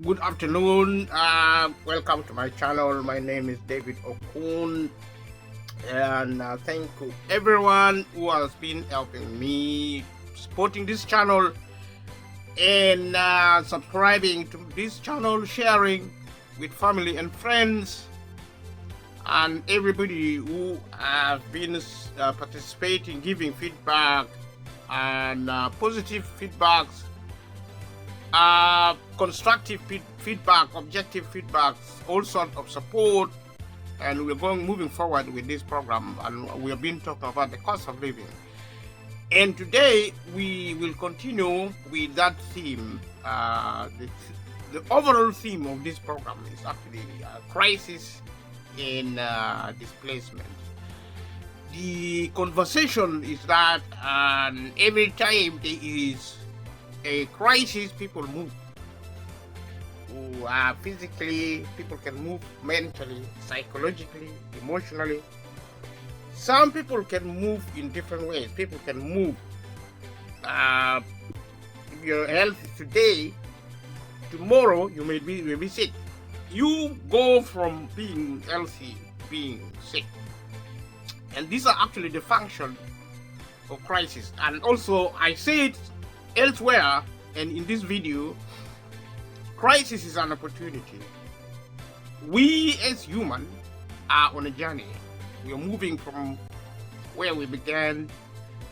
Good afternoon. Welcome to my channel. My name is David Okun, and thank you everyone who has been helping me supporting this channel and subscribing to this channel, sharing with family and friends, and everybody who have been participating, giving feedback and positive feedbacks, constructive feedback, objective feedbacks, all sorts of support, and we're moving forward with this program. And we have been talking about the cost of living. And today we will continue with that theme. The overall theme of this program is actually crisis in displacement. The conversation is that every time there is a crisis, people move. Physically, people can move mentally, psychologically, emotionally. Some people can move in different ways. People can move. If you're healthy today, tomorrow you may be sick. You go from being healthy to being sick. And these are actually the function of crisis. And also, I say it elsewhere and in this video, crisis is an opportunity. We as humans are on a journey. We are moving from where we began,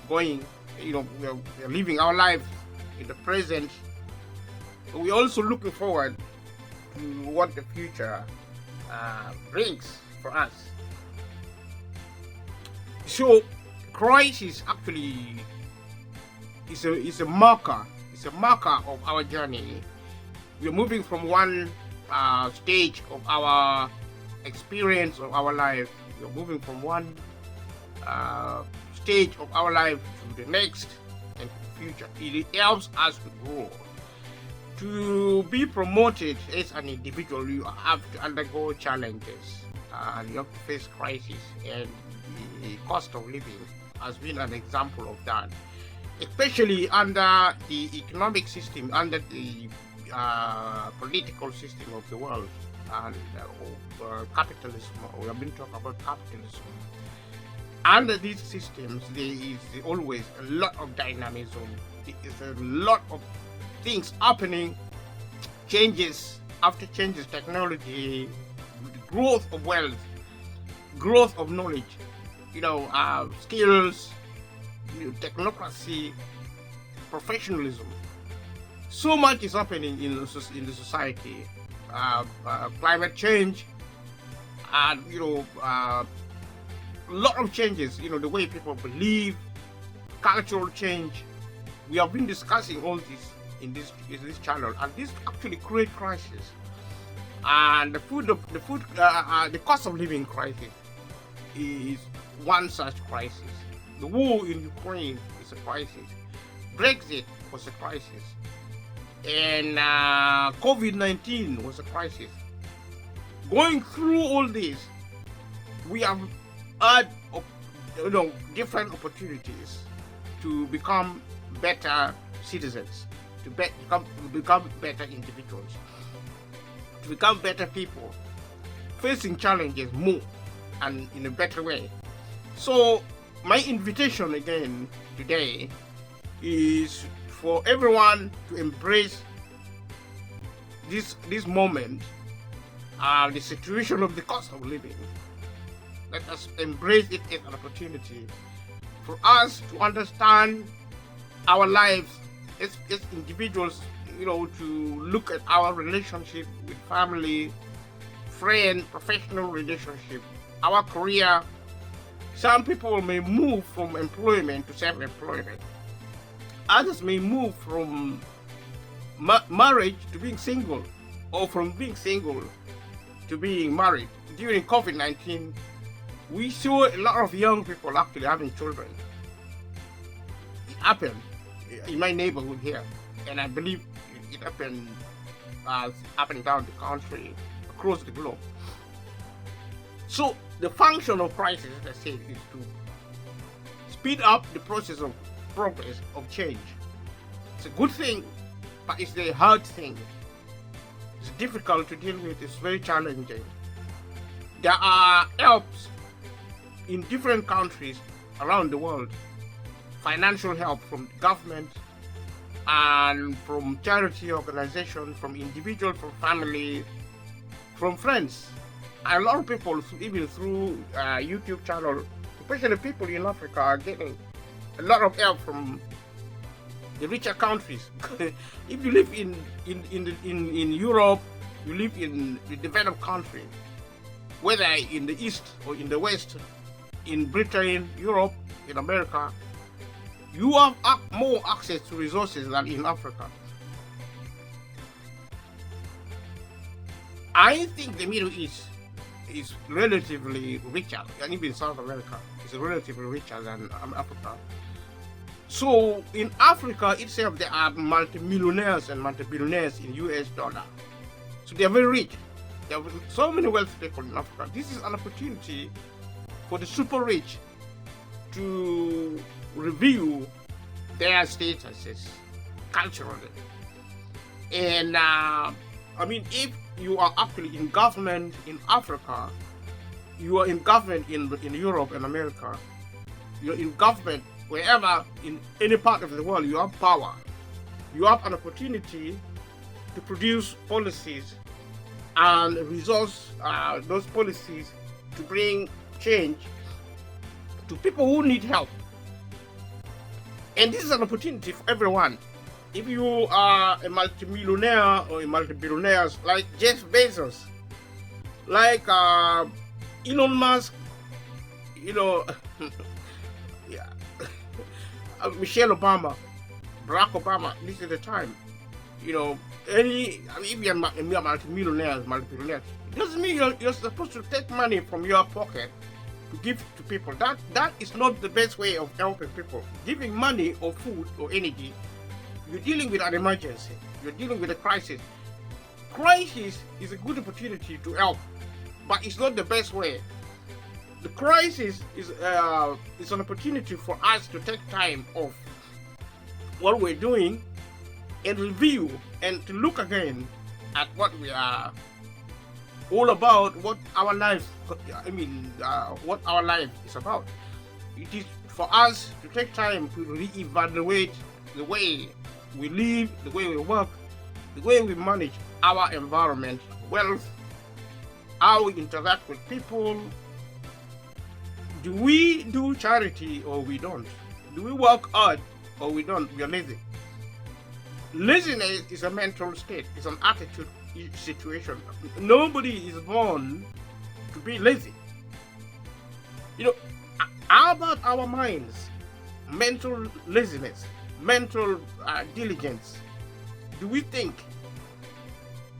going, we are living our lives in the present. We're also looking forward to what the future brings for us. So crisis actually is a marker. It's a marker of our journey. We're moving from one stage of our experience of our life. We're moving from one stage of our life to the next and to the future. It helps us to grow. To be promoted as an individual, you have to undergo challenges and you have to face crisis, and the cost of living has been an example of that, especially under the economic system, under the political system of the world, and capitalism. We have been talking about capitalism. Under these systems, there is always a lot of dynamism. There is a lot of things happening, changes after changes, technology, growth of wealth, growth of knowledge, skills, technocracy, professionalism. So much is happening in the society. Climate change, and a lot of changes. The way people believe, cultural change. We have been discussing all this in this channel, and this actually create crisis. And the cost of living crisis is one such crisis. The war in Ukraine is a crisis. Brexit was a crisis, and COVID-19 was a crisis. Going through all this, we have had different opportunities to become better citizens, to become better individuals, to become better people, facing challenges more and in a better way. So my invitation again today is for everyone to embrace this moment, the situation of the cost of living. Let us embrace it as an opportunity for us to understand our lives as individuals, to look at our relationship with family, friend, professional relationship, our career. Some people may move from employment to self-employment. Others may move from marriage to being single, or from being single to being married. During COVID-19, we saw a lot of young people actually having children. It happened in my neighborhood here, and I believe it happened happening down the country, across the globe. So the function of crisis, as I said, is to speed up the process of progress, of change. It's a good thing, but it's a hard thing. It's difficult to deal with. It's very challenging. There are helps in different countries around the world. Financial help from the government and from charity organizations, from individuals, from family, from friends. A lot of people, even through YouTube channel, especially people in Africa, are getting a lot of help from the richer countries. If you live in Europe, you live in the developed country, whether in the East or in the West, in Britain, Europe, in America, you have more access to resources than in Africa. I think the Middle East is relatively richer, and even South America is relatively richer than Africa. So in Africa itself, there are multimillionaires and multi-billionaires in US dollar. So they are very rich. There are so many wealthy people in Africa. This is an opportunity for the super rich to review their statuses culturally. And I mean, if you are actually in government in Africa, you are in government in Europe and America, you're in government wherever in any part of the world, you have power. You have an opportunity to produce policies and resource those policies to bring change to people who need help. And this is an opportunity for everyone. If you are a multimillionaire or a multi-billionaire like Jeff Bezos, like Elon Musk, you know, yeah, Michelle Obama, Barack Obama, this is the time. You know, I mean, if you're a multi-billionaire, it doesn't mean you're supposed to take money from your pocket to give to people. That is not the best way of helping people. Giving money or food or energy, you're dealing with an emergency. You're dealing with a crisis. Crisis is a good opportunity to help, but it's not the best way. The crisis is an opportunity for us to take time off what we're doing and review and to look again at what we are all about, what our life, what our life is about. It is for us to take time to reevaluate the way we live, the way we work, the way we manage our environment, wealth, how we interact with people. Do we do charity or we don't? Do we work hard or we don't? We are lazy. Laziness is a mental state. It's an attitude situation. Nobody is born to be lazy. You know, how about our minds? Mental laziness, mental diligence. Do we think?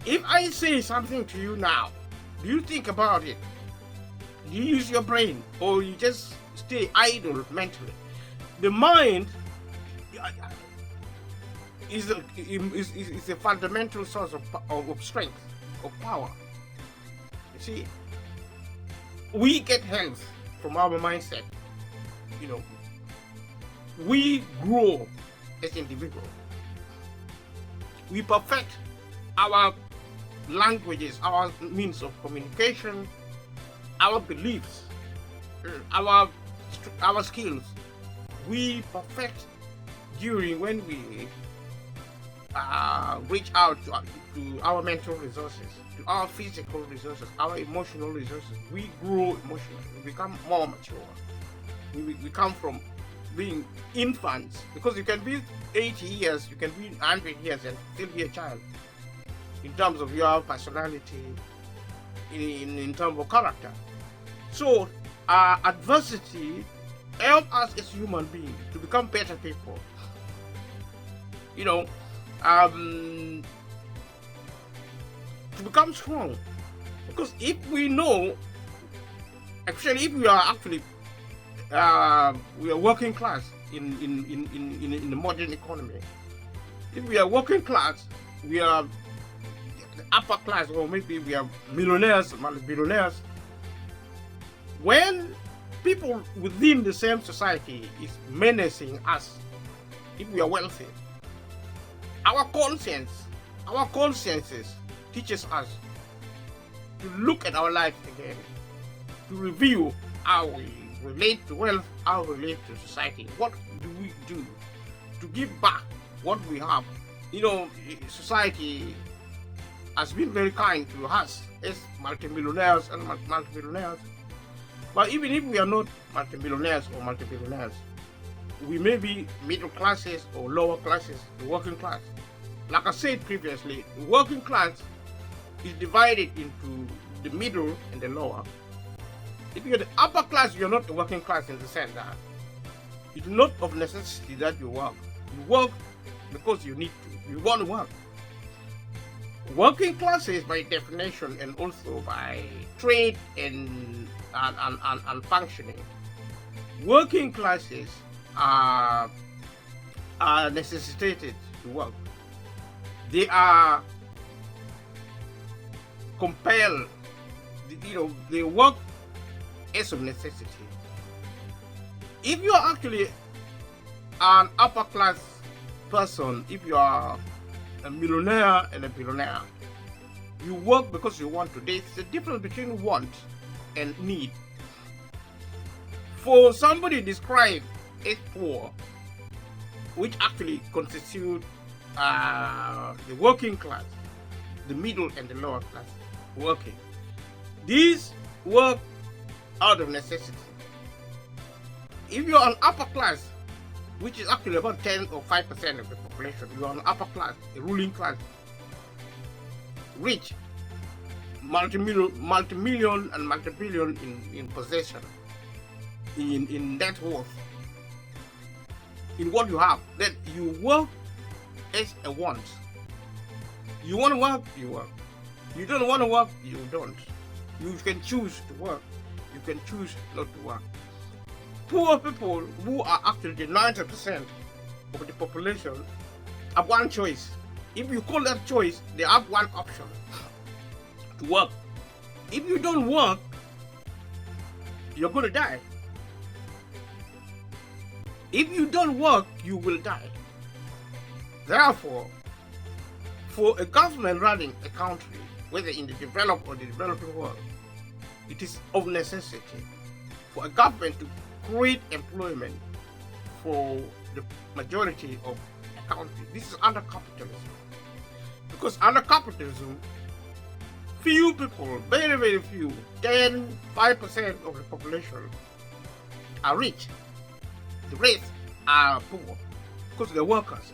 If I say something to you now, do you think about it? Do you use your brain or you just stay idle mentally? The mind is a fundamental source of strength, of power. You see, we get health from our mindset. You know, we grow as individuals. We perfect our languages, our means of communication, our beliefs, our skills. We perfect during when we reach out to our mental resources, to our physical resources, our emotional resources. We grow emotionally. We become more mature. We come from being infants, because you can be 80 years, you can be 100 years and still be a child in terms of your personality, in terms of character. So adversity helps us as human beings to become better people. You know, to become strong. Because if we know, actually, if we are actually we are working class in the modern economy. If we are working class, we are the upper class, or maybe we are millionaires, multi-billionaires. When people within the same society is menacing us, if we are wealthy, our consciences teaches us to look at our life again, to review how we relate to wealth, how we relate to society. What do we do to give back what we have? You know, society has been very kind to us as multimillionaires and multimillionaires. But even if we are not multimillionaires or multibillionaires, we may be middle classes or lower classes, the working class. Like I said previously, the working class is divided into the middle and the lower. If you're the upper class, you're not the working class in the sense that it's not of necessity that you work. You work because you need to. You want to work. Working classes, by definition, and also by trade and functioning, working classes are necessitated to work. They are compelled. You know, they work as of necessity. If you are actually an upper class person, if you are a millionaire and a billionaire, you work because you want to. There's a difference between want and need. For somebody described as poor, which actually constitute the working class, the middle and the lower class working, these work out of necessity. If you're an upper class, which is actually about 10 or 5% of the population, you're an upper class, a ruling class, rich, multi-million and multi-billion in possession, in net worth, in what you have, then you work as a want. You want to work, you work. You don't want to work, you don't. You can choose to work. You can choose not to work. Poor people, who are actually the 90% of the population, have one choice. If you call that choice, they have one option: to work. If you don't work, you're going to die. If you don't work, you will die. Therefore, for a government running a country, whether in the developed or the developing world, it is of necessity for a government to create employment for the majority of a country. This is under capitalism. Because under capitalism, few people, very, very few, 5% of the population are rich. The rest are poor because they're workers.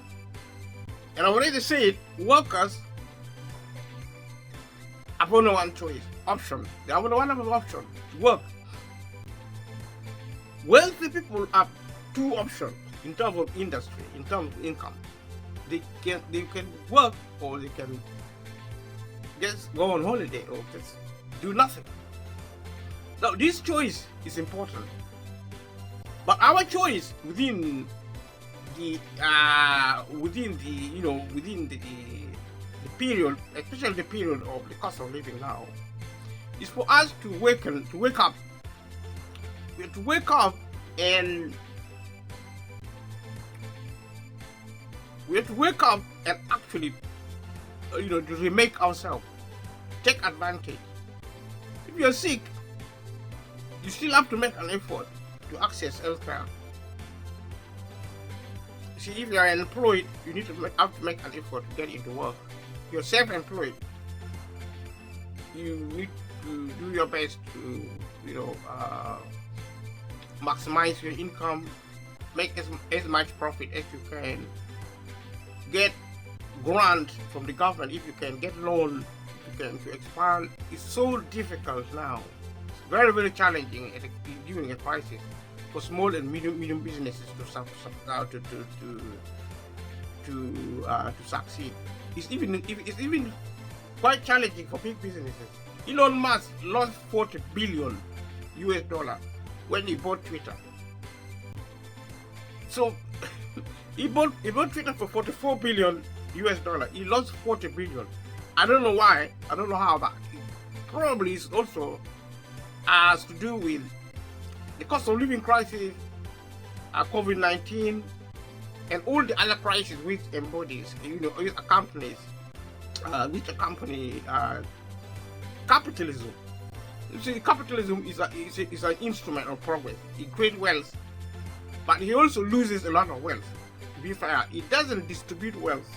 And I already said, workers have only one choice, option. They have only one option, to work. Wealthy people have two options in terms of industry, in terms of income. They can work, or they can just go on holiday or just do nothing. Now this choice is important. But our choice within the period, especially the period of the cost of living now, is for us to wake up. We have to wake up, and we have to wake up and actually, to remake ourselves, take advantage. If you're sick, you still have to make an effort to access healthcare. See, if you are employed, you need to have to make an effort to get into work. If you're self-employed, you need to do your best to, maximize your income, make as much profit as you can, get grant from the government if you can, get loan if you can, to expand. It's so difficult now. It's very, very challenging during a crisis for small and medium businesses to succeed. It's even quite challenging for big businesses. Elon Musk lost $40 billion when he bought Twitter. So he bought Twitter for $44 billion. He lost $40 billion. I don't know why. I don't know how, but it probably is also has to do with the cost of living crisis, COVID-19, and all the other crises which embodies, accompanies which accompany capitalism. You see, capitalism is an instrument of progress. It creates wealth, but he also loses a lot of wealth. To be fair, it doesn't distribute wealth.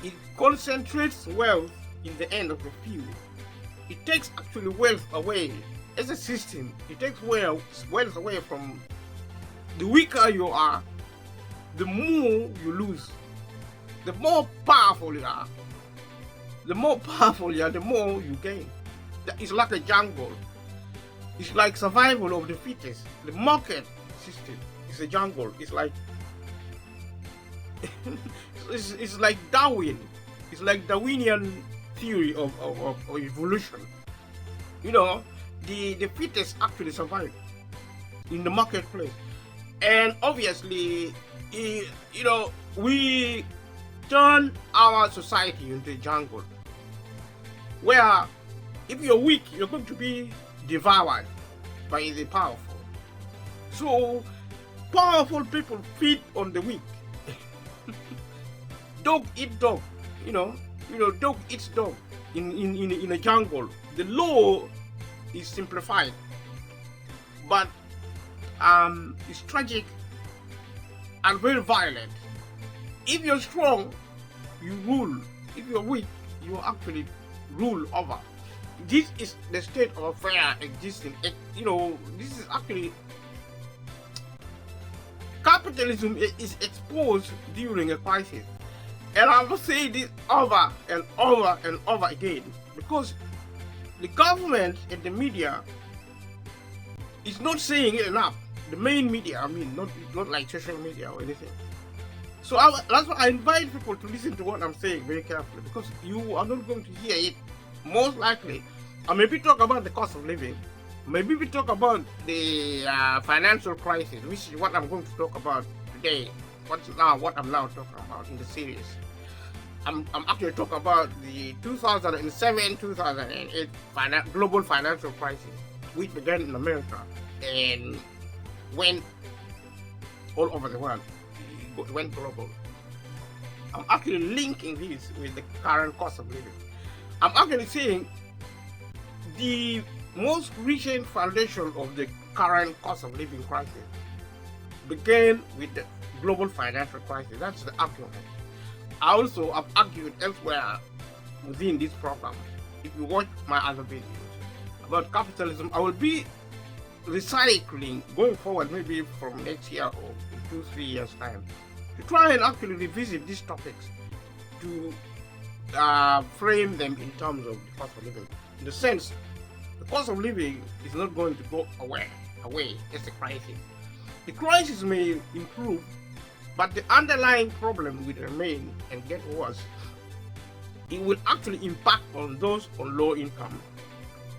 It concentrates wealth in the end of the few. It takes actually wealth away as a system. It takes wealth away from the weaker you are, the more you lose. The more powerful you are, the more you gain. It's like a jungle. It's like survival of the fittest. The market system is a jungle. It's like it's like Darwin. It's like Darwinian theory of evolution. You know, the fittest actually survive in the marketplace. And obviously, you know, we turn our society into a jungle where if you're weak, you're going to be devoured by the powerful. So powerful people feed on the weak. Dog eat dog, you know, dog eats dog in a jungle. The law is simplified, but it's tragic and very violent. If you're strong, you rule. If you're weak, you actually rule over. This is the state of affairs existing. You know, this is actually capitalism is exposed during a crisis. And I will say this over and over and over again, because the government and the media is not saying it enough. The main media, I mean, not like social media or anything. So that's why I invite people to listen to what I'm saying very carefully, because you are not going to hear it. Most likely, I maybe talk about the cost of living, maybe we talk about the financial crisis, which is what I'm going to talk about today. What I'm now talking about in the series. I'm actually talking about the 2007-2008 global financial crisis, which began in America and went all over the world. It went global. I'm actually linking this with the current cost of living. I'm actually saying the most recent foundation of the current cost of living crisis began with the global financial crisis. That's the argument. I also have argued elsewhere within this program. If you watch my other videos about capitalism, I will be recycling going forward, maybe from next year or 2-3 years time, to try and actually revisit these topics, to frame them in terms of the cost of living. In the sense, the cost of living is not going to go away as a crisis. The crisis may improve, but the underlying problem will remain and get worse. It will actually impact on those on low income.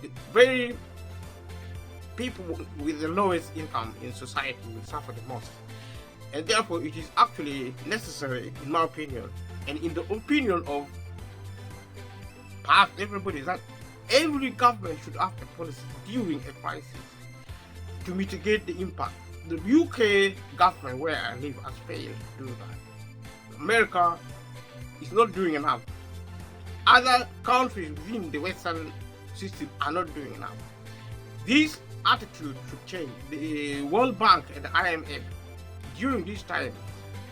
The very people with the lowest income in society will suffer the most. And therefore it is actually necessary, in my opinion, and in the opinion of perhaps everybody, that every government should have a policy during a crisis to mitigate the impact. The UK government, where I live, has failed to do that. America is not doing enough. Other countries within the Western system are not doing enough. This attitude should change. The World Bank and the IMF during this time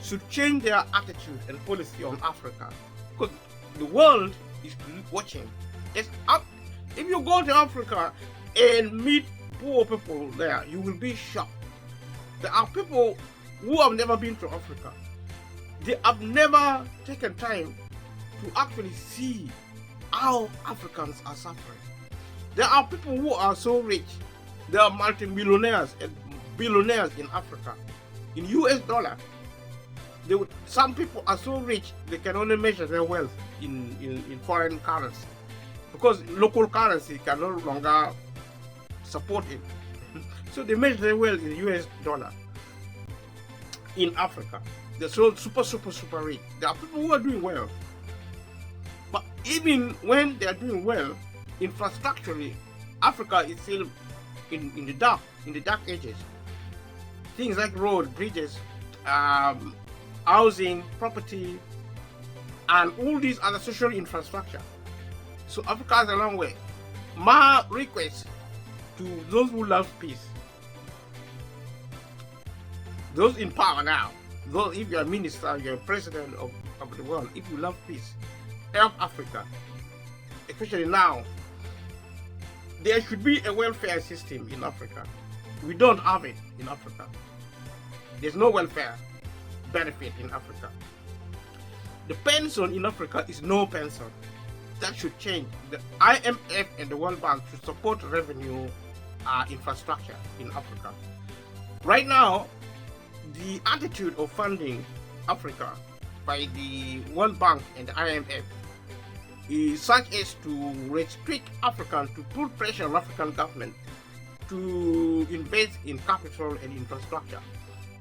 should change their attitude and policy on Africa, because the world is watching. If you go to Africa and meet poor people there, you will be shocked. There are people who have never been to Africa. They have never taken time to actually see how Africans are suffering. There are people who are so rich. There are multi-millionaires and billionaires in Africa. In US dollar, some people are so rich they can only measure their wealth in foreign currency, because local currency can no longer support it. So they measure their wealth in US dollar. In Africa, they're so super rich. There are people who are doing well, but even when they are doing well, infrastructurally, Africa is still in the dark ages. Things like road, bridges, housing, property, and all these other social infrastructure. So Africa has a long way. My request to those who love peace, those in power now, those, if you're a minister, you're a president of the world, if you love peace, help Africa, especially now. There should be a welfare system in Africa. We don't have it in Africa. There's no welfare benefit in Africa. The pension in Africa is no pension. That should change. The IMF and the World Bank should support revenue infrastructure in Africa. Right now, the attitude of funding Africa by the World Bank and the IMF is such as to restrict Africans, to put pressure on African government to invest in capital and infrastructure.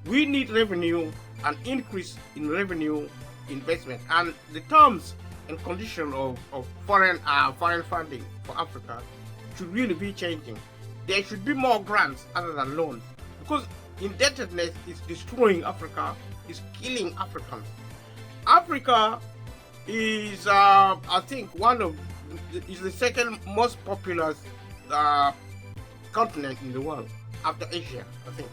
We need revenue, an increase in revenue investment, and the terms and conditions of foreign funding for Africa should really be changing. There should be more grants other than loans, because indebtedness is destroying Africa, is killing Africans. Africa is, I think, is the second most populous continent in the world after Asia, I think.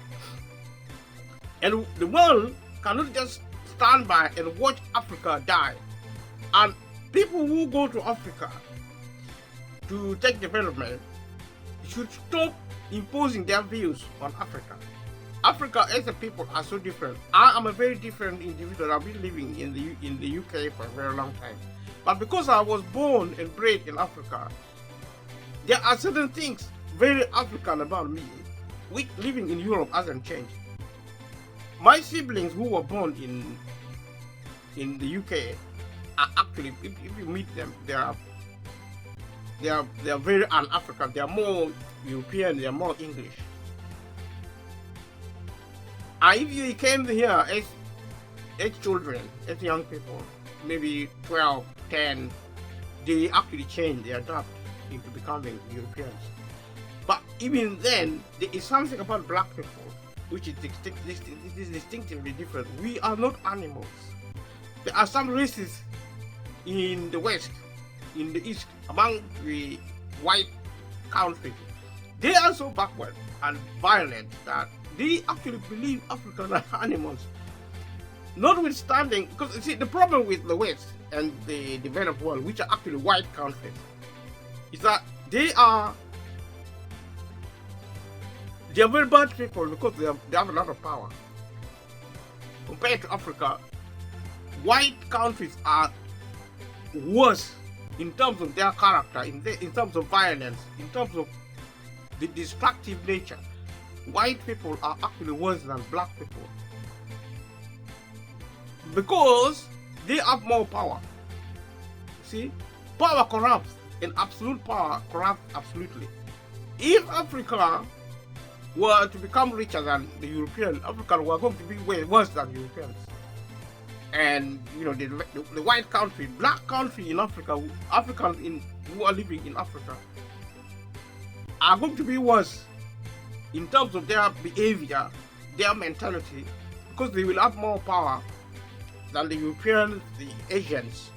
And the world cannot just stand by and watch Africa die. And people who go to Africa to take development should stop imposing their views on Africa. Africa as a people are so different. I am a very different individual. I've been living in the UK for a very long time. But because I was born and bred in Africa, there are certain things very African about me, which living in Europe hasn't changed. My siblings who were born in the UK are actually, if you meet them, they are very un-African. They are more European. They are more English. And if you came here as children, as young people, maybe 12, 10, they actually change, they adapt into becoming Europeans. But even then, there is something about black people which is distinctively different. We are not animals. There are some races in the West, in the East, among the white countries. They are so backward and violent that they actually believe Africans are animals. Notwithstanding, because you see, the problem with the West and the developed world, which are actually white countries, is that they are very bad people because they have a lot of power. Compared to Africa, white countries are worse in terms of their character, in terms of violence, in terms of the destructive nature. White people are actually worse than black people because they have more power. See, power corrupts, and absolute power corrupts absolutely. If Africa were to become richer than the Europeans, Africans were going to be way worse than Europeans. And you know, the white country, black country in Africa, Africans who are living in Africa are going to be worse in terms of their behavior, their mentality, because they will have more power than the Europeans, the Asians.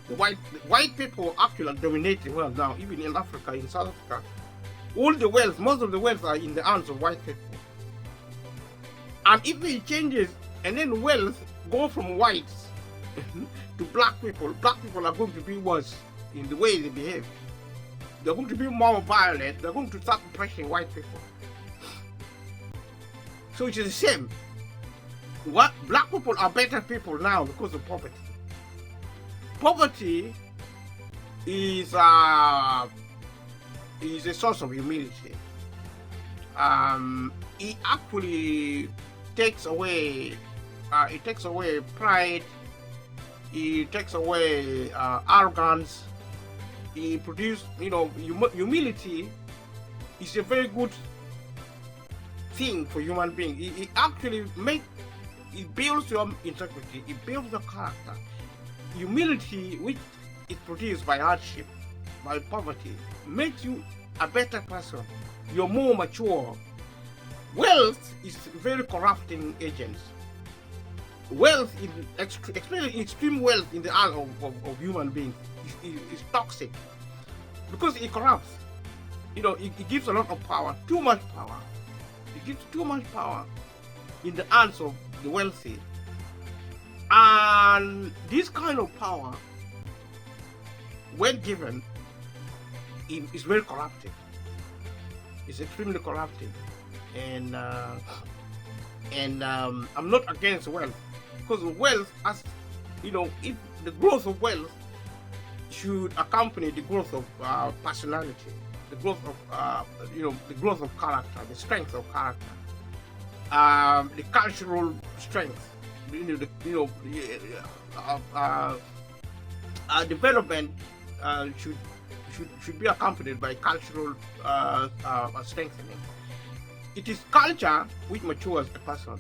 The white people actually dominate the world now, even in Africa, in South Africa. All the wealth, most of the wealth are in the hands of white people. And if it changes, and then wealth go from whites to black people are going to be worse in the way they behave. They're going to be more violent. They're going to start oppressing white people. So it is the same. What black people are better people now because of poverty. Poverty is a source of humility. It actually takes away. It takes away pride. It takes away arrogance. It produces, humility is a very good thing for human being. It actually it builds your integrity. It builds your character. Humility, which is produced by hardship, by poverty, makes you a better person. You're more mature. Wealth is very corrupting agent. wealth, especially extreme wealth in the eyes of human beings, is toxic because it corrupts. It gives a lot of power, too much power. It gives too much power in the hands of the wealthy. And this kind of power, when given, is very corrupting. It's extremely corrupting. And I'm not against wealth, because wealth, as if the growth of wealth should accompany the growth of personality, the growth of the growth of character, the strength of character, the cultural strength, development should be accompanied by cultural strengthening. It is culture which matures a person.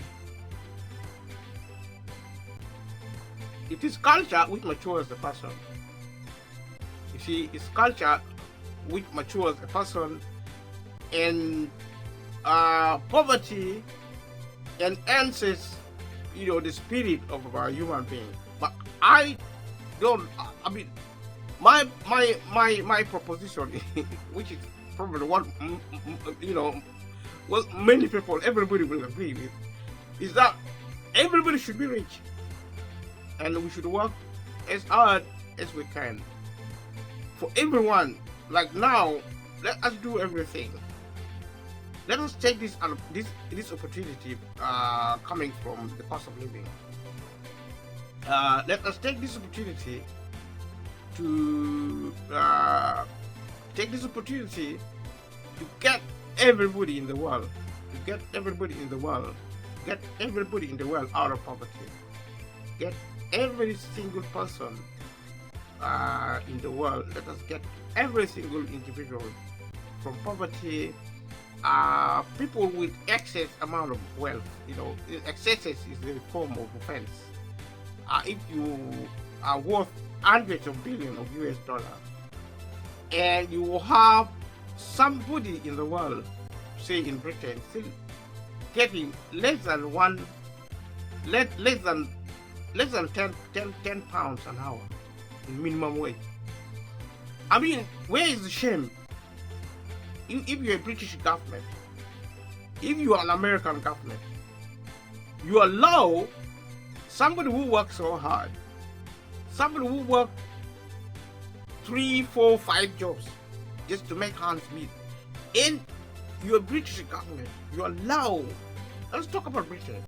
It is culture which matures a person. You see, it's culture which matures a person, and poverty enhances, the spirit of a human being. But I mean, my proposition, which is probably what well, many people, everybody will agree with, is that everybody should be rich, and we should work as hard as we can for everyone. Like now, let us do everything. Let us take this opportunity coming from the cost of living. Let us take this opportunity to get everybody in the world, get everybody in the world out of poverty, get every single person in the world. Let us get every single individual from poverty. People with excess amount of wealth, excesses is a form of offense. If you are worth hundreds of billions of US dollars, and you have somebody in the world, say in Britain, still getting less than 10 pounds an hour in minimum wage. I mean, where is the shame? If you're a British government, if you are an American government, you allow somebody who works so hard, somebody who works 3, 4, 5 jobs just to make ends meet, in your British government, you allow. Let's talk about Britain.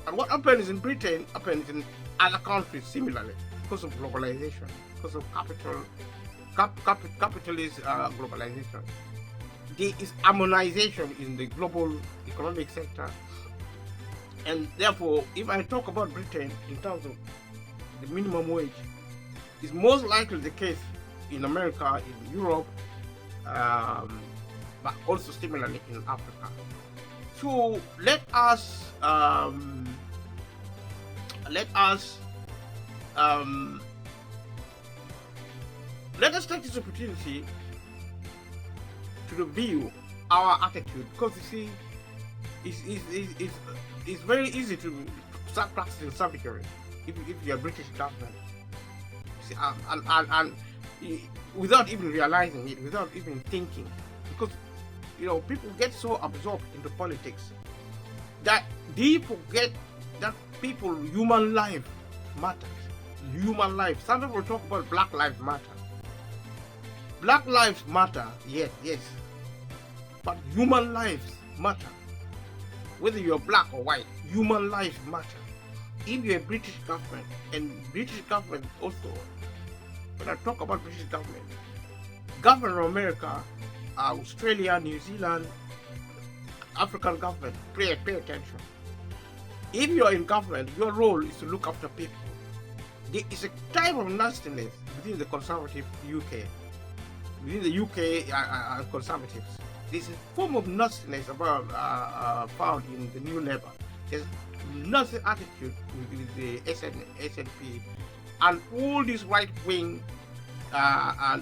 And what happens in Britain happens in other countries similarly, because of globalization, because of capitalist globalization. There is harmonization in the global economic sector, and therefore, if I talk about Britain in terms of the minimum wage, it's most likely the case in America, in Europe, but also similarly in Africa. So let us take this opportunity to review our attitude, because you see, it's very easy to start practicing savagery if you're a British government. See, and without even realizing it, without even thinking, because people get so absorbed into politics that they forget that human life matters. Human life. Some people talk about Black Lives Matter. Black lives matter, yes, but human lives matter. Whether you're black or white, human lives matter. If you're a British government, and British government also, when I talk about British government, government of America, Australia, New Zealand, African government, pay attention. If you are in government, your role is to look after people. There is a type of nastiness within the conservative UK. Within the UK conservatives, there's a form of nastiness about found in the New Labour. There's nasty attitude with the SNP and all these right-wing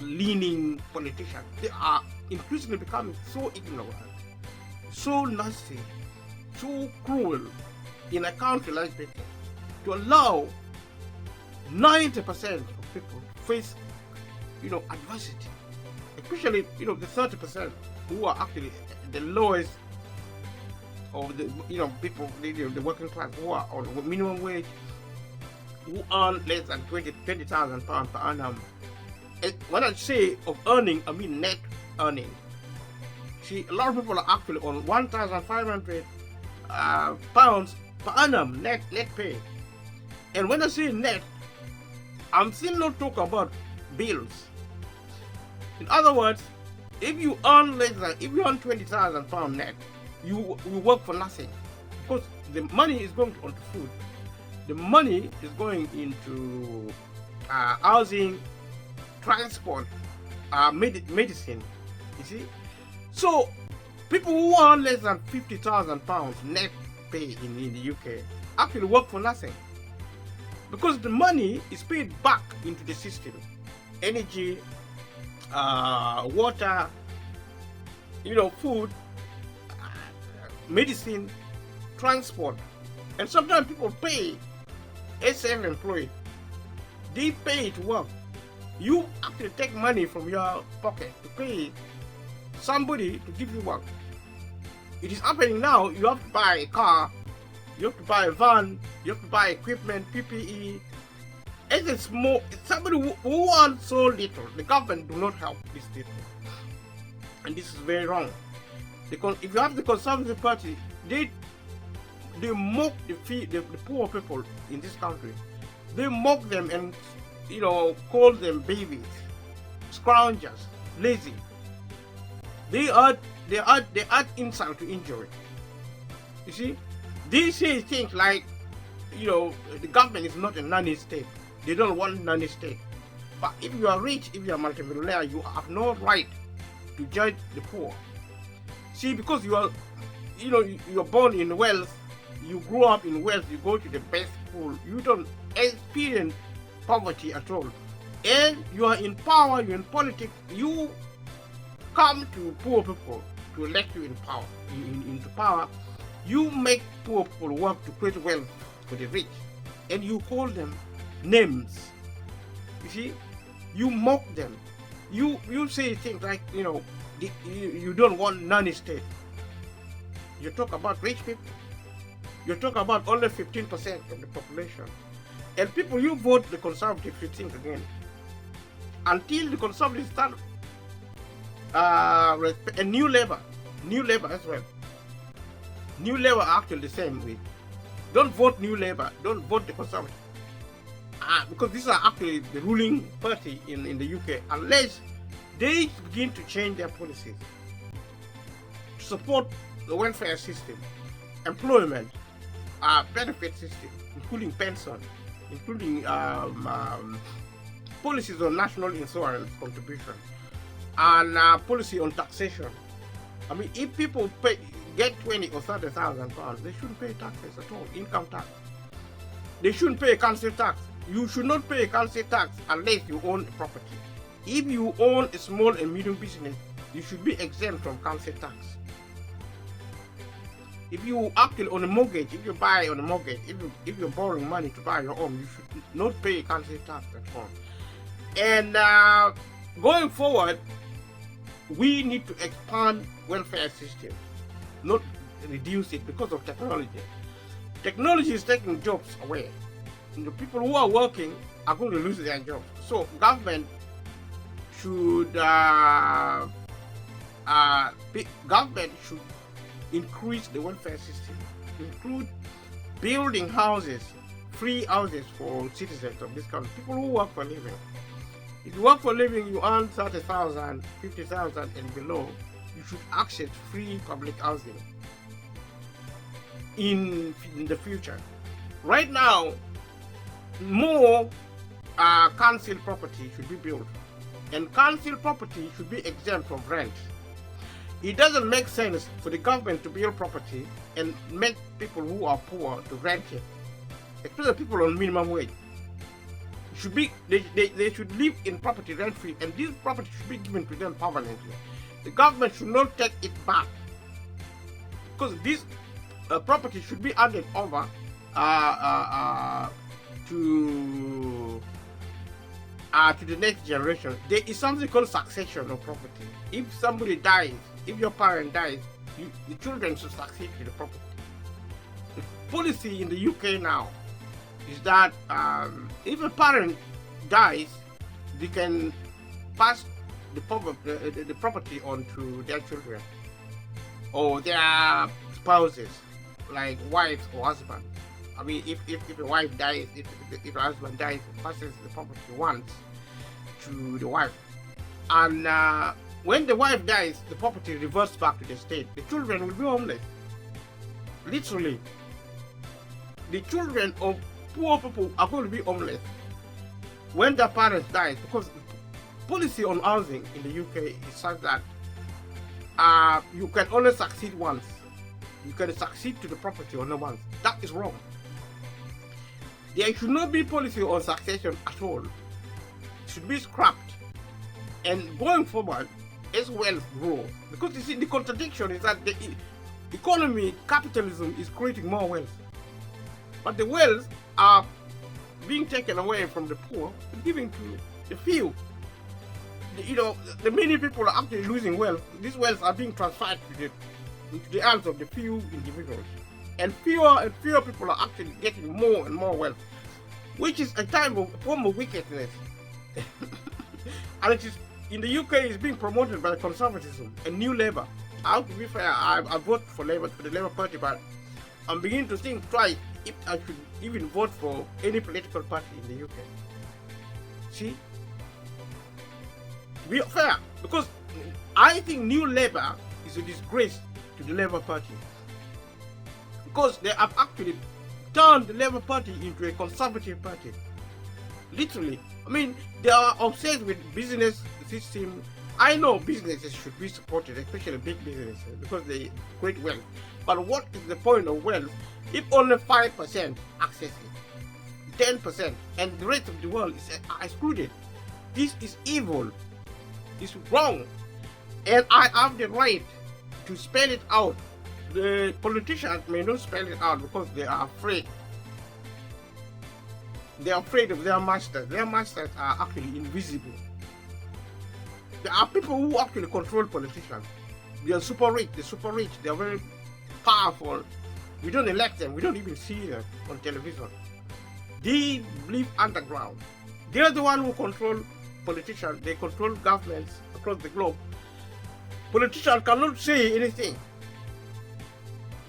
leaning politicians. They are increasingly becoming so ignorant, so nasty, so cruel in a country like Britain. to allow 90% of people to face, adversity, especially, the 30% who are actually the lowest of the, people, the working class who are on minimum wage, who earn less than 20,000 pounds per annum. And when I say of earning, I mean net earning. See, a lot of people are actually on 1,500 pounds per annum net pay. And when I say net, I'm still not talking about bills. In other words, if you earn 20,000 pounds net, you work for nothing, because the money is going onto food. The money is going into housing, transport, medicine. You see, so people who earn less than 50,000 pounds net pay in the UK actually work for nothing, because the money is paid back into the system. Energy, water, food, medicine, transport, and sometimes people pay as self-employed. They pay to work. You actually take money from your pocket to pay somebody to give you work. It is happening now. You have to buy a car, you have to buy a van, you have to buy equipment, PPE. As a small, somebody who wants so little, the government do not help these people, and this is very wrong. If you have the Conservative Party, they mock the poor people in this country. They mock them and call them babies, scroungers, lazy. They add insult to injury. You see, they say things like, the government is not a nanny state. They don't want nanny state. But if you are rich, if you are multimillionaire, you have no right to judge the poor. See, because you are born in wealth, you grew up in wealth, you go to the best school, you don't experience poverty at all. And you are in power, you're in politics, you come to poor people to elect you in power, into power. You make poor people work to create wealth for the rich, and you call them names. You see, you mock them. You say things like, you don't want nanny state. You talk about rich people. You talk about only 15% of the population. And people, you vote the Conservative, you think again. Until the Conservatives start a New Labour as well. New Labour are actually the same way. Don't vote New Labour, don't vote the Conservative. Because these are actually the ruling party in the UK, unless they begin to change their policies to support the welfare system, employment, benefit system, including pension, including policies on national insurance contribution, and policy on taxation. I mean, if people get 20 or 30,000 pounds, they shouldn't pay taxes at all, income tax. They shouldn't pay council tax. You should not pay council tax unless you own a property. If you own a small and medium business, you should be exempt from council tax. If you actually on a mortgage, if you buy on a mortgage, if you're borrowing money to buy your home, you should not pay council tax at all. And going forward, we need to expand welfare system, not reduce it because of technology. Technology is taking jobs away. The people who are working are going to lose their jobs. So government should increase the welfare system, include building houses, free houses for citizens of this country, people who work for a living. If you work for a living, you earn 30,000, 50,000 and below, you should access free public housing in the future. Right now, more council property should be built, and council property should be exempt from rent. It doesn't make sense for the government to build property and make people who are poor to rent it, especially people on minimum wage. They should live in property rent free, and this property should be given to them permanently. The government should not take it back, because this property should be handed over uh, uh, uh, to to the next generation. There is something called succession of property. If somebody dies, if your parent dies, the children should succeed to the property. The policy in the UK now is that if a parent dies, they can pass the property on to their children or their spouses, like wives or husband. I mean, if a wife dies, if a husband dies, it passes the property once to the wife. And when the wife dies, the property reverts back to the state. The children will be homeless. Literally. The children of poor people are going to be homeless when their parents die, because policy on housing in the UK is such that you can only succeed once. You can succeed to the property only once. That is wrong. There should not be policy on succession at all. It should be scrapped. And going forward, as wealth grows, because you see, the contradiction is that the economy, capitalism, is creating more wealth, but the wealth are being taken away from the poor and given to the few. The many people are actually losing wealth. These wealth are being transferred into the hands of the few individuals, and fewer people are actually getting more and more wealth, which is a form of wickedness. And it is in the UK is being promoted by conservatism and New Labour. To be fair, I vote for the Labour Party, but I'm beginning to think twice if I should even vote for any political party in the UK. See? To be fair, because I think New Labour is a disgrace to the Labour Party, because they have actually turned the Labour Party into a conservative party. Literally. I mean, they are obsessed with business system. I know businesses should be supported, especially big businesses, because they create wealth. But what is the point of wealth if only 5% access it, 10%, and the rest of the world is excluded? This is evil. It's wrong. And I have the right to spell it out. The politicians may not spell it out because they are afraid. They are afraid of their masters. Their masters are actually invisible. There are people who actually control politicians. They are super rich. They are very powerful. We don't elect them. We don't even see them on television. They live underground. They are the one who control politicians. They control governments across the globe. Politicians cannot say anything.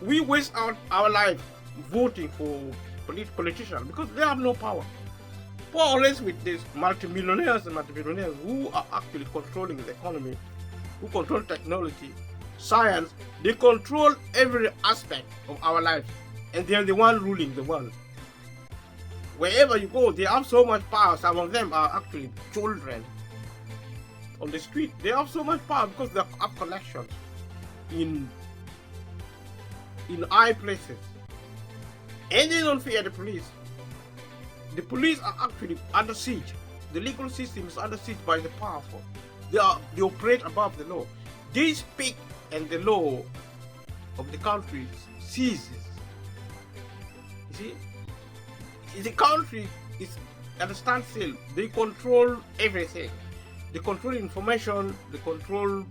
We waste our life voting for politicians because they have no power. More or less with these multimillionaires and multimillionaires who are actually controlling the economy, who control technology, science, they control every aspect of our lives, and they are the one ruling the world. Wherever you go, they have so much power. Some of them are actually children on the street. They have so much power because they have connections in high places. And they don't fear the police. The police are actually under siege. The legal system is under siege by the powerful. They operate above the law. They speak and the law of the country ceases. You see? The country is at a standstill. They control everything. They control information, they control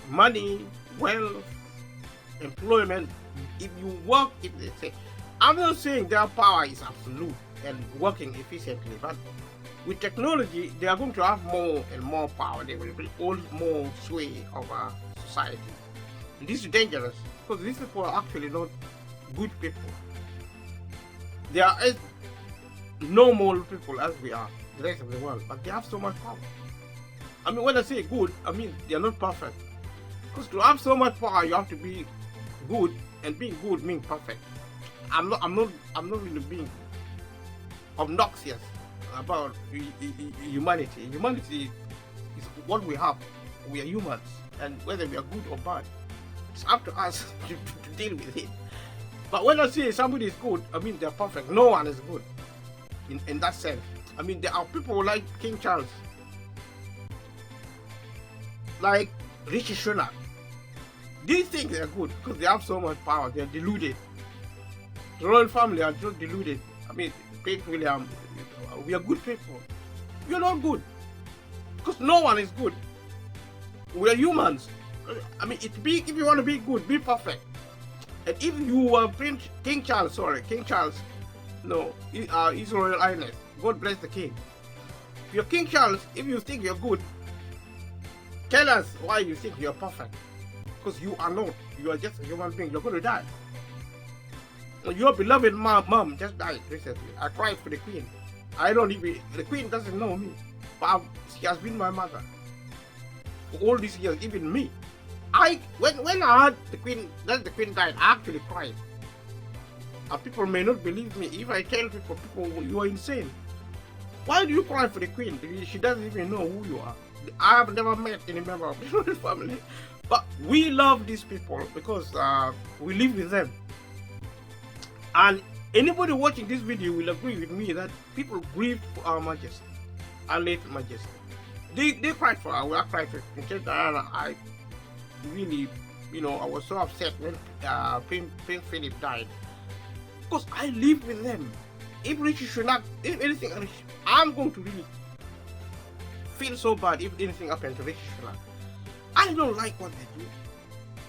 money, wealth, employment. If you work, if they say, I'm not saying their power is absolute and working efficiently, but with technology, they are going to have more and more power. They will hold more sway over society. And this is dangerous because these people are actually not good people. They are as normal people as we are, the rest of the world, but they have so much power. I mean, when I say good, I mean they are not perfect. Because to have so much power, you have to be good, and being good means perfect. I'm not really being obnoxious about humanity. Humanity is what we have. We are humans, and whether we are good or bad, it's up to us to deal with it. But when I say somebody is good, I mean they're perfect. No one is good in that sense. I mean, there are people like King Charles, like Rishi Sunak. These things are good because they have so much power. They are deluded. The royal family are just deluded. I mean, Prince William, we are good people. You're not good. Because no one is good. We are humans. I mean, if you want to be good, be perfect. And if you are King Charles, no, His Royal Highness, God bless the King. If you're King Charles, if you think you're good, tell us why you think you're perfect. Because you are not. You are just a human being. You're going to die. Your beloved mom just died recently. I cried for the Queen. The Queen doesn't know me. But she has been my mother. For all these years, even me. When I heard the Queen died, I actually cried. And people may not believe me. If I tell people, you are insane. Why do you cry for the Queen? She doesn't even know who you are. I have never met any member of the royal family. But we love these people because we live with them. And anybody watching this video will agree with me that people grieve for our Majesty, our late Majesty. They cried for her. We are crying for Princess Diana. I really, I was so upset when Prince Philip died. Because I live with them. If Richie Sunak, if anything, I'm going to really feel so bad if anything happens to Richie Sunak. I don't like what they do.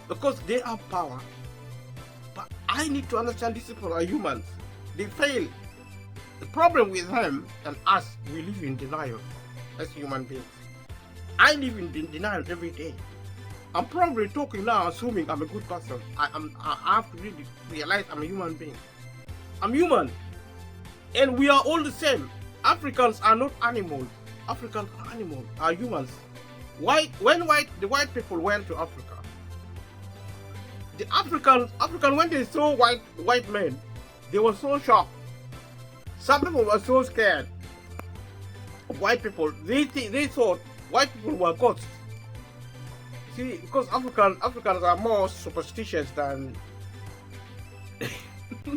Because they have power. But I need to understand these people are humans. They fail. The problem with them and us, we live in denial as human beings. I live in denial every day. I'm probably talking now assuming I'm a good person. I have to really realize I'm a human being. I'm human. And we are all the same. Africans are not animals. Africans are animals, are humans. When the white people went to Africa, the Africans when they saw white men, they were so shocked. Some people were so scared of white people. They thought white people were gods. See, because Africans are more superstitious than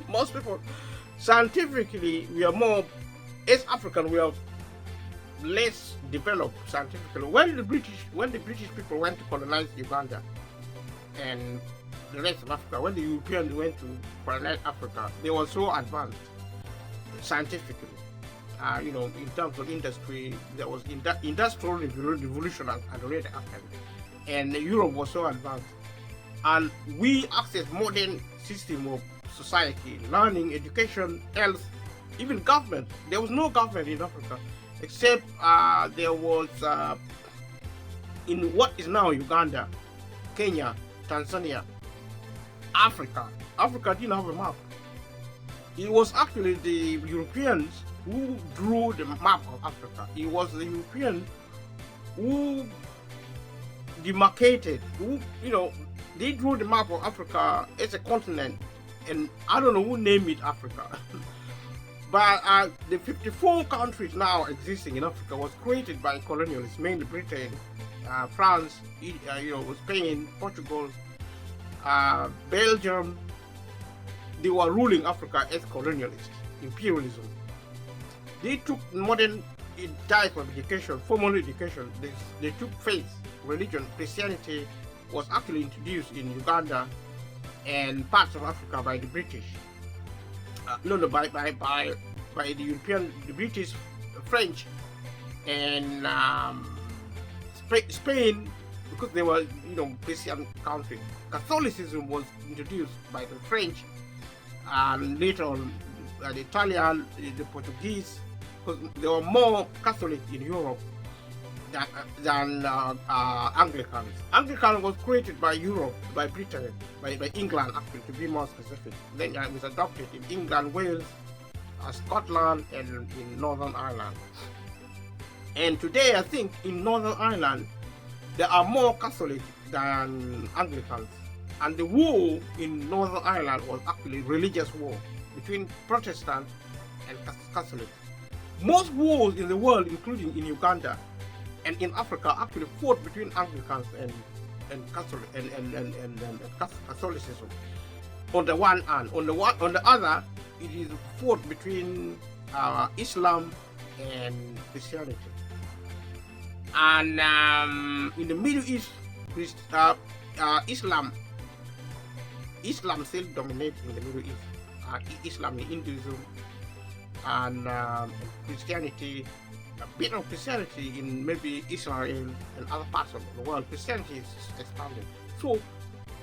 most people. Scientifically, we are more, as African, we are less developed scientifically. When the British people went to colonize Uganda and the rest of Africa, when the Europeans went to colonize Africa, they were so advanced scientifically. In terms of industry, there was industrial revolution had already happened, and Europe was so advanced, and we access modern system of society, learning, education, health, even government. There was no government in Africa, except there was in what is now Uganda, Kenya, Tanzania, Africa. Africa didn't have a map. It was actually the Europeans who drew the map of Africa. It was the Europeans who demarcated, they drew the map of Africa as a continent, and I don't know who named it Africa. But the 54 countries now existing in Africa was created by colonialists, mainly Britain, France, Spain, Portugal, Belgium. They were ruling Africa as colonialists, imperialism. They took modern type of education, formal education. They took faith, religion. Christianity was actually introduced in Uganda and parts of Africa by the British. By the European, the British, French, and Spain, because they were Christian country. Catholicism was introduced by the French, and later on the Italian, the Portuguese, because there were more Catholics in Europe than Anglicans. Anglican was created by Europe, by Britain, by England actually, to be more specific. Then it was adopted in England, Wales, Scotland, and in Northern Ireland. And today I think in Northern Ireland there are more Catholics than Anglicans. And the war in Northern Ireland was actually religious war between Protestants and Catholics. Most wars in the world, including in Uganda and in Africa, actually fought between Anglicans and Catholic and Catholicism. On the one hand, on the other, it is fought between Islam and Christianity. And in the Middle East, Islam still dominates in the Middle East. Islam, Hinduism, and Christianity, a bit of Christianity in maybe Israel and other parts of the world. Christianity is expanding. So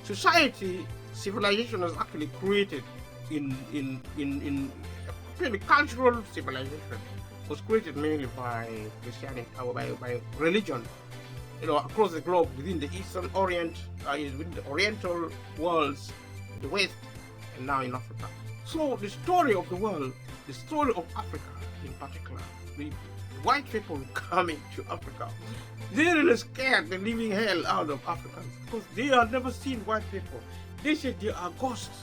society, civilization was actually created in really cultural civilization was created mainly by Christianity or by religion, across the globe, within the Eastern Orient, within the Oriental worlds, the West, and now in Africa. So the story of the world, the story of Africa in particular, the white people coming to Africa, they're really scared the living hell out of Africans because they have never seen white people. They say they are ghosts,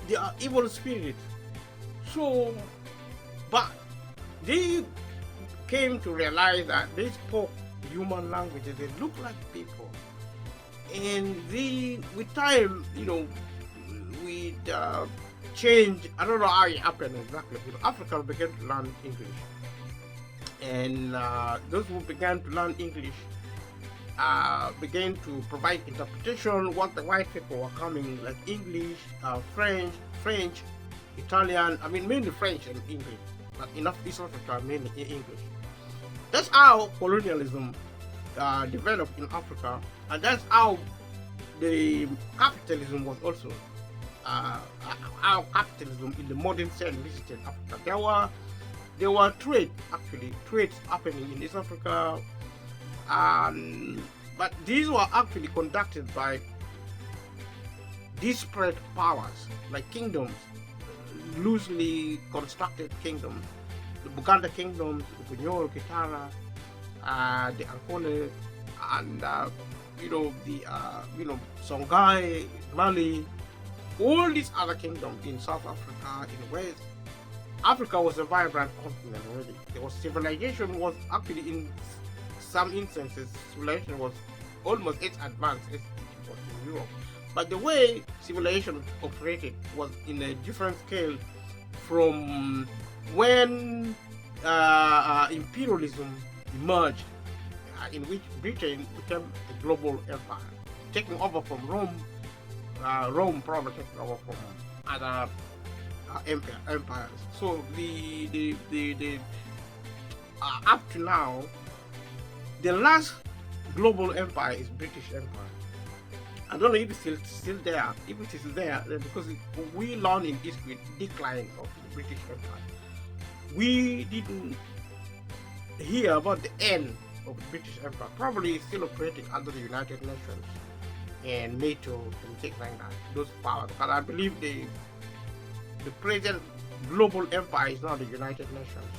they are evil spirits. So, but they came to realize that they spoke human languages, they look like people. And with time, with change, I don't know how it happened exactly, but Africans began to learn English. And those who began to learn English began to provide interpretation what the white people were coming, like English, French, Italian, mainly French and English, but enough East Africa, mainly English. That's how colonialism developed in Africa, and that's how the capitalism was also, how capitalism in the modern sense visited Africa. There were trades happening in East Africa, but these were actually conducted by disparate powers, like kingdoms, loosely constructed kingdoms, the Buganda kingdoms, the Bunyoro, Kitara, the Ankole, and Songhai, Mali, all these other kingdoms in South Africa, in the West. Africa was a vibrant continent already. Civilization was actually, in some instances, civilization was almost as advanced as it was in Europe. But the way civilization operated was in a different scale from when imperialism emerged, in which Britain became a global empire, taking over from Rome. Rome probably taking over from other empires. So the up to now, the last global empire is British Empire. I don't know if it's still there. If it is there, then because we learn in history decline of the British Empire. We didn't hear about the end of the British Empire. Probably it's still operating under the United Nations and NATO and things like that. Those powers. Because I believe the present global empire is now the United Nations.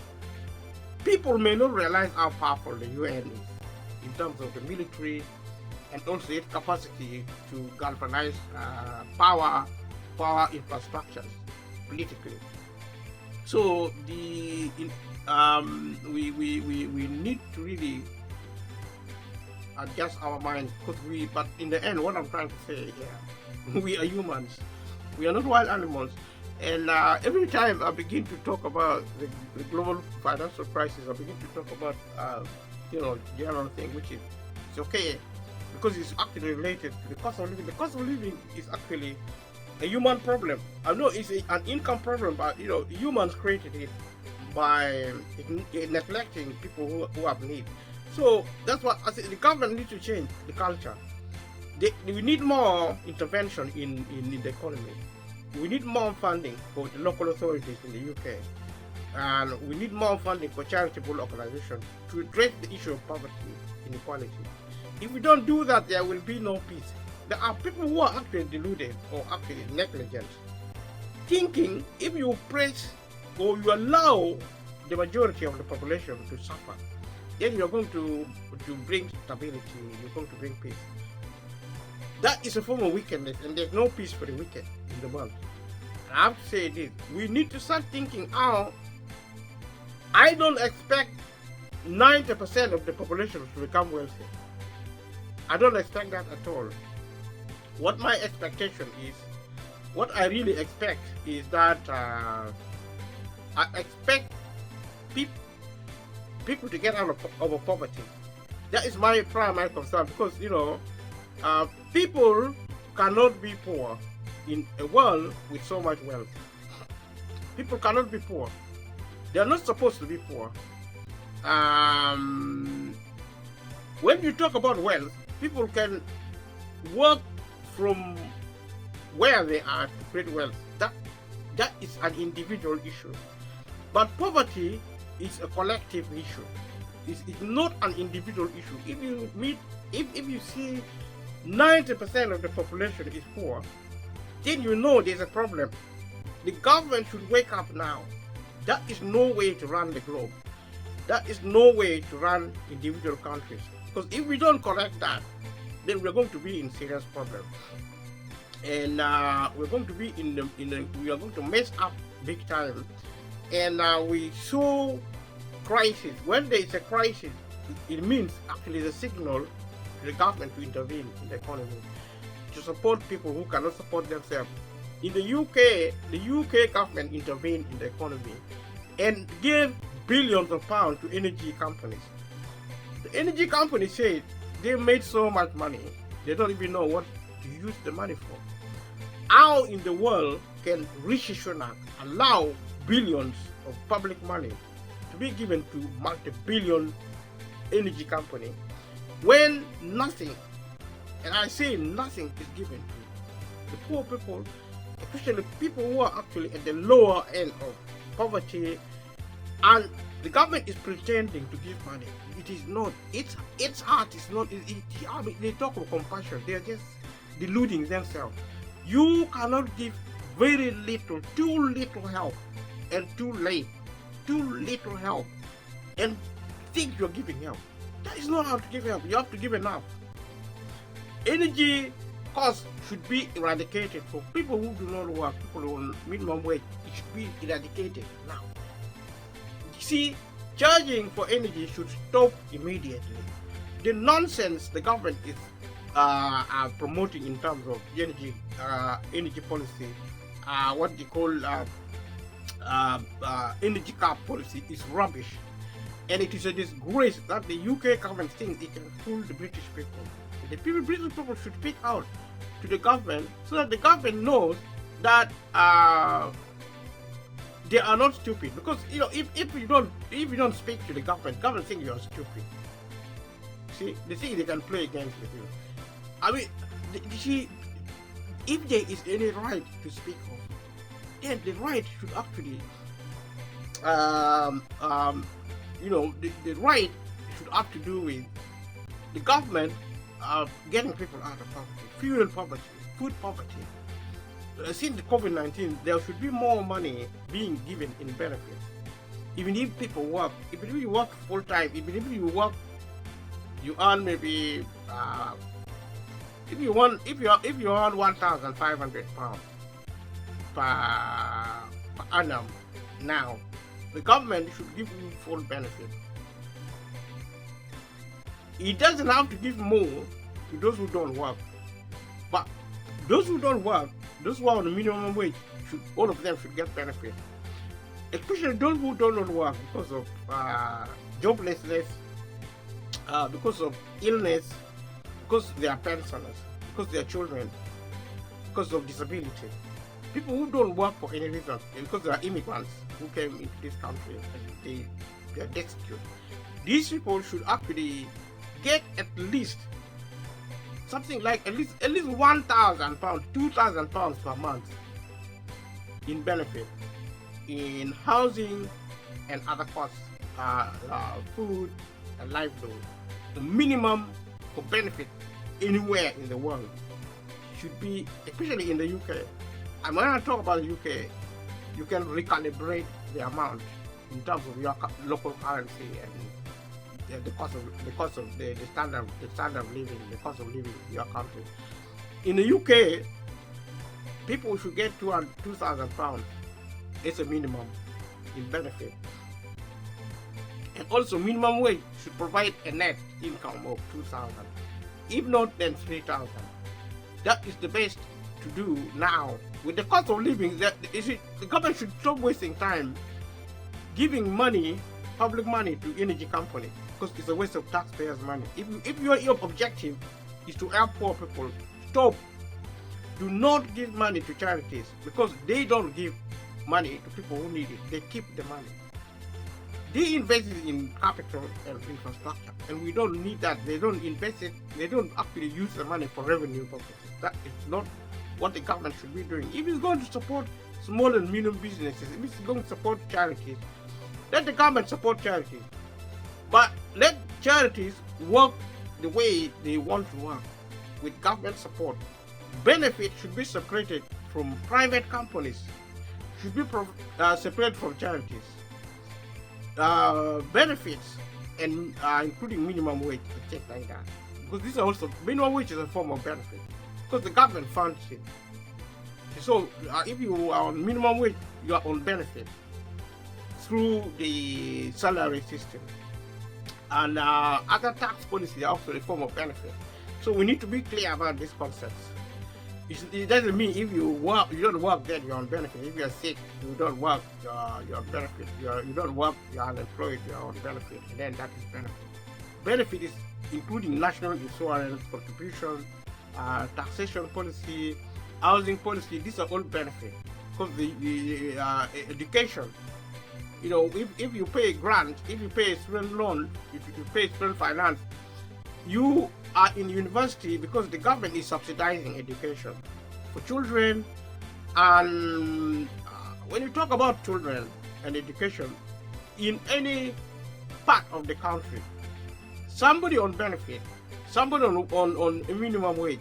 People may not realize how powerful the UN is in terms of the military and also its capacity to galvanize power infrastructures politically. So we need to really adjust our minds, but in the end, what I'm trying to say, we are humans. We are not wild animals. And every time I begin to talk about the global financial crisis, I begin to talk about general thing, which is it's okay because it's actually related to the cost of living. The cost of living is actually a human problem. I know it's an income problem, but humans created it by neglecting people who have need. So that's what I say. The government needs to change the culture. We need more intervention in the economy. We need more funding for the local authorities in the UK, and we need more funding for charitable organizations to address the issue of poverty, inequality. If we don't do that, there will be no peace. There are people who are actually deluded or actually negligent, thinking if you press or you allow the majority of the population to suffer, then you're going to bring stability, you're going to bring peace. That is a form of wickedness, and there's no peace for the wicked in the world. And I have to say this, we need to start thinking how I don't expect 90% of the population to become wealthy. I don't expect that at all. What my expectation is, what I really expect is that I expect people to get out of poverty. That is my primary concern, because people cannot be poor in a world with so much wealth. People cannot be poor. They are not supposed to be poor. When you talk about wealth, people can work from where they are to create wealth. That is an individual issue. But poverty is a collective issue. It's not an individual issue. If you see 90% of the population is poor, then you know there's a problem. The government should wake up now. That is no way to run the globe. That is no way to run individual countries. Because if we don't correct that, then we're going to be in serious problem. And we're going to be we are going to mess up big time. And we saw crisis. When there is a crisis, it means actually the signal to the government to intervene in the economy, to support people who cannot support themselves. In the UK government intervened in the economy and gave billions of pounds to energy companies. The energy companies said they made so much money, they don't even know what to use the money for. How in the world can Rishi Sunak allow billions of public money to be given to multi-billion energy company when nothing, and I say nothing, is given to the poor people, especially people who are actually at the lower end of poverty, and the government is pretending to give money. It is not. Its heart is not. I mean, they talk of compassion. They are just deluding themselves. You cannot give very little, too little help, and too late, too little help, and think you're giving help. That is not how to give help. You have to give enough. Energy costs should be eradicated for people who do not work, people on minimum wage. It should be eradicated now. You see, charging for energy should stop immediately. The nonsense the government is promoting in terms of energy policy, what they call energy cap policy, is rubbish. And it is a disgrace that the UK government thinks it can fool the British people. The British people should speak out to the government so that the government knows that they are not stupid. Because if you don't speak to the government think you are stupid. See, they think they can play against with you. I mean, see, if there is any right to speak of, then the right should actually, the right should have to do with the government getting people out of poverty, fuel poverty, food poverty. Since the COVID-19, there should be more money being given in benefits. Even if people work, even if you work full time, even if you work, you earn maybe if you earn 1,500 pounds per annum now, the government should give you full benefit. It doesn't have to give more to those who don't work, but those who don't work, those who are on the minimum wage, all of them should get benefit. Especially those who do not work because of joblessness, because of illness, because they are pensioners, because they are children, because of disability. People who don't work for any reason, because they are immigrants who came into this country and they are destitute. These people should actually get at least something like at least 1,000 pounds, 2,000 pounds per month in benefit, in housing and other costs, food and livelihood. The minimum for benefit anywhere in the world should be, especially in the UK. And when I talk about the UK, you can recalibrate the amount in terms of your local currency and the cost of the standard of living, the cost of living in your country. In the UK, people should get 2,000 pounds. It's a minimum in benefit. And also minimum wage should provide a net income of 2,000. If not, then 3,000. That is the best to do now. With the cost of living, the government should stop wasting time giving money, public money, to energy companies, because it's a waste of taxpayers' money. If your objective is to help poor people, stop do not give money to charities, because they don't give money to people who need it. They keep the money. They invest it in capital and infrastructure, and we don't need that. They don't invest it. They don't actually use the money for revenue purposes. That is not what the government should be doing. If it's going to support small and medium businesses, if it's going to support charities, let the government support charities. But let charities work the way they want to work, with government support. Benefits should be separated from private companies, should be separated from charities. Benefits and including minimum wage, check like that, because these are also, minimum wage is a form of benefit because the government funds it. So if you are on minimum wage, you are on benefit through the salary system, and other tax policies are also a form of benefit. So we need to be clear about these concepts. It doesn't mean if you work, you don't work, then you're on benefit. If you're sick, you don't work, you're on benefit. You don't work, you're unemployed, you're on benefit, and then that is benefit. Benefit is including national insurance, contribution, taxation policy, housing policy. These are all benefits, because the education, you know, if you pay a grant, if you pay a student loan, if you pay student finance, you are in university because the government is subsidizing education for children. And when you talk about children and education in any part of the country, somebody on benefit, somebody on a minimum wage,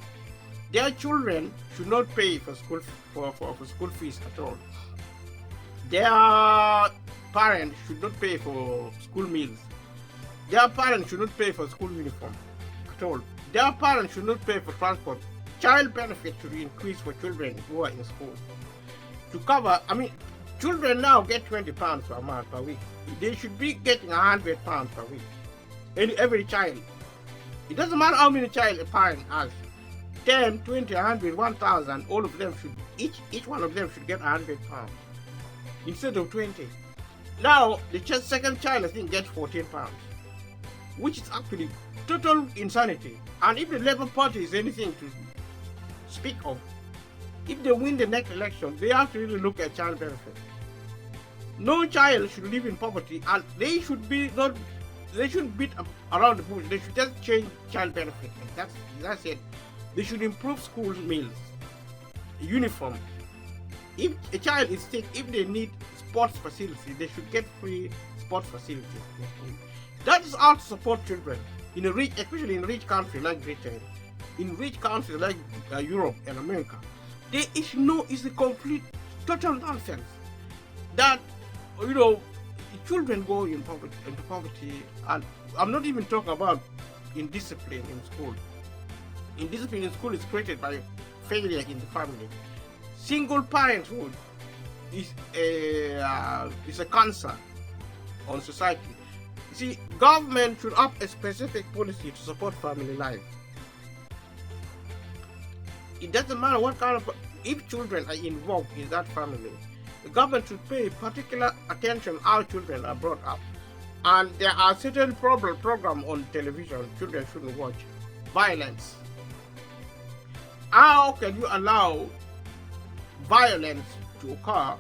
their children should not pay for school fees at all. Their parents should not pay for school meals. Their parents should not pay for school uniform at all. Their parents should not pay for transport. Child benefit should increase for children who are in school. To cover, I mean, children now get £20 per month per week. They should be getting £100 per week. Every child. It doesn't matter how many child a parent has. 10, 20, 100, 1,000, all of them should, each one of them should get £100 instead of 20. Now, the second child, I think, gets £14, which is actually total insanity. And if the Labour Party is anything to speak of, if they win the next election, they have to really look at child benefit. No child should live in poverty, and they should be not. They shouldn't beat around the bush. They should just change child benefit. That's it. They should improve school meals, uniform. If a child is sick, if they need sports facilities, they should get free sports facilities in school. That is how to support children in a rich, especially in a rich country like Britain, in rich countries like Europe and America. There is it's a complete, total nonsense that, you know, children go into poverty, and I'm not even talking about indiscipline in school. Indiscipline in school is created by failure in the family. Single parenthood is a cancer on society. You see, government should have a specific policy to support family life. It doesn't matter what kind of, if children are involved in that family, the government should pay particular attention how children are brought up. And there are certain programs on television children shouldn't watch. Violence. How can you allow violence to occur?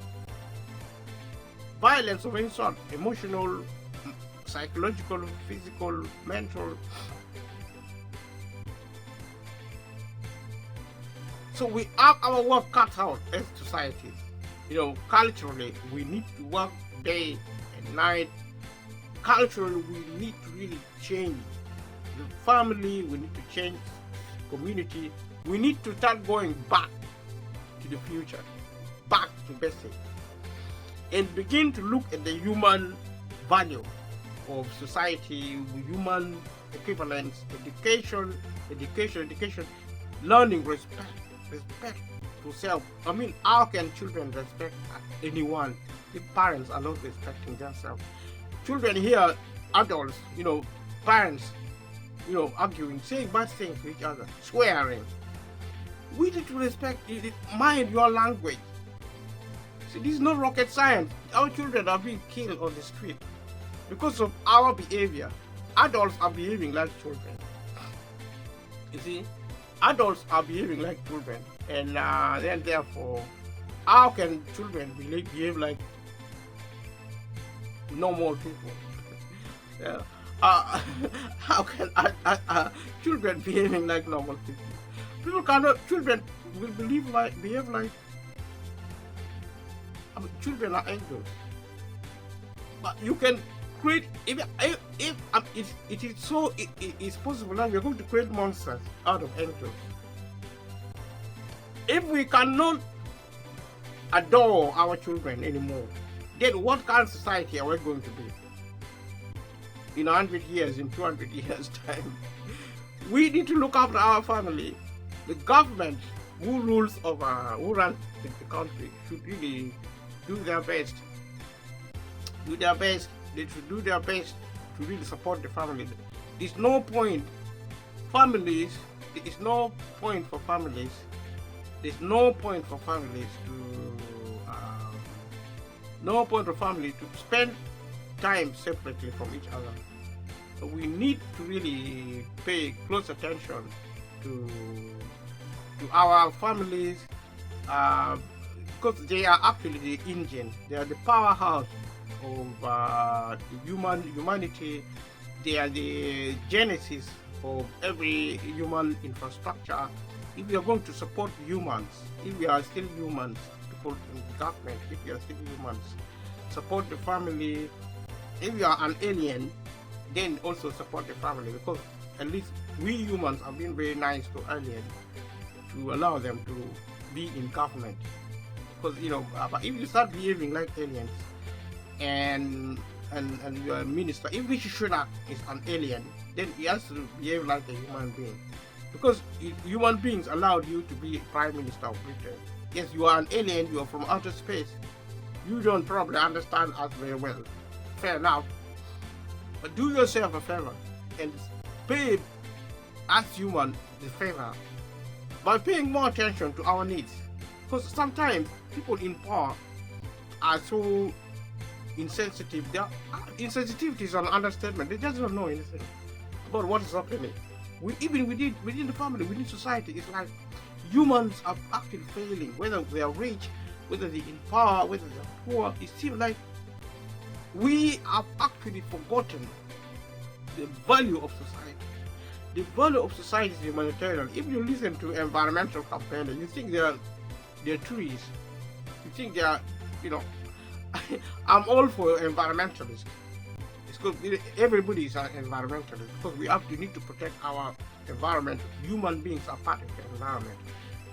Violence of any sort, emotional, psychological, physical, mental. So we have our work cut out as societies. You know, culturally, we need to work day and night. Culturally, we need to really change the family. We need to change community. We need to start going back to the future, back to basic, and begin to look at the human value of society, human equivalence, education, learning, respect to self. I mean, how can children respect anyone if parents are not respecting themselves? Children hear adults, you know, parents, you know, arguing, saying bad things to each other, swearing. We need to respect, mind your language. See, this is not rocket science. Our children are being killed on the street because of our behavior. Adults are behaving like children. You see? adults are behaving like children, and then therefore, how can children behave like normal people? Yeah. Uh, how can children behaving like normal people? People cannot. Children will behave like. I mean, children are angels, but you can create if it is so it is possible now we are going to create monsters out of angels. If we cannot adore our children anymore, then what kind of society are we going to be? In 100 years, in 200 years time, we need to look after our family. The government who runs the country should really do their best. They should do their best to really support the family. There's no point families. There is no point for families. There's no point for families to spend time separately from each other. So we need to really pay close attention to our families, because they are actually the engine. They are the powerhouse of humanity. They are the genesis of every human infrastructure. If we are going to support humans, if we are still humans, people in the government, if we are still humans, support the family. If you are an alien, then also support the family, because at least we humans have been very nice to aliens to allow them to be in government. Because but if you start behaving like aliens, and your minister, if Rishi Sunak is an alien, then he has to behave like a human being, because human beings allowed you to be Prime Minister of Britain. Yes, you are an alien, you are from outer space, you don't probably understand us very well. Fair enough, but do yourself a favor and pay us human the favor by paying more attention to our needs, because sometimes people in power are so insensitive. Insensitivity is an understatement. They just don't know anything about what is happening. Even within the family, within society, it's like humans are actually failing, whether they are rich, whether they're in power, whether they're poor. It seems like we have actually forgotten the value of society. The value of society is humanitarian. If you listen to environmental campaigners, you think they're trees. You think they are, I'm all for environmentalists. It's because everybody is an environmentalist, because we need to protect our environment. Human beings are part of the environment.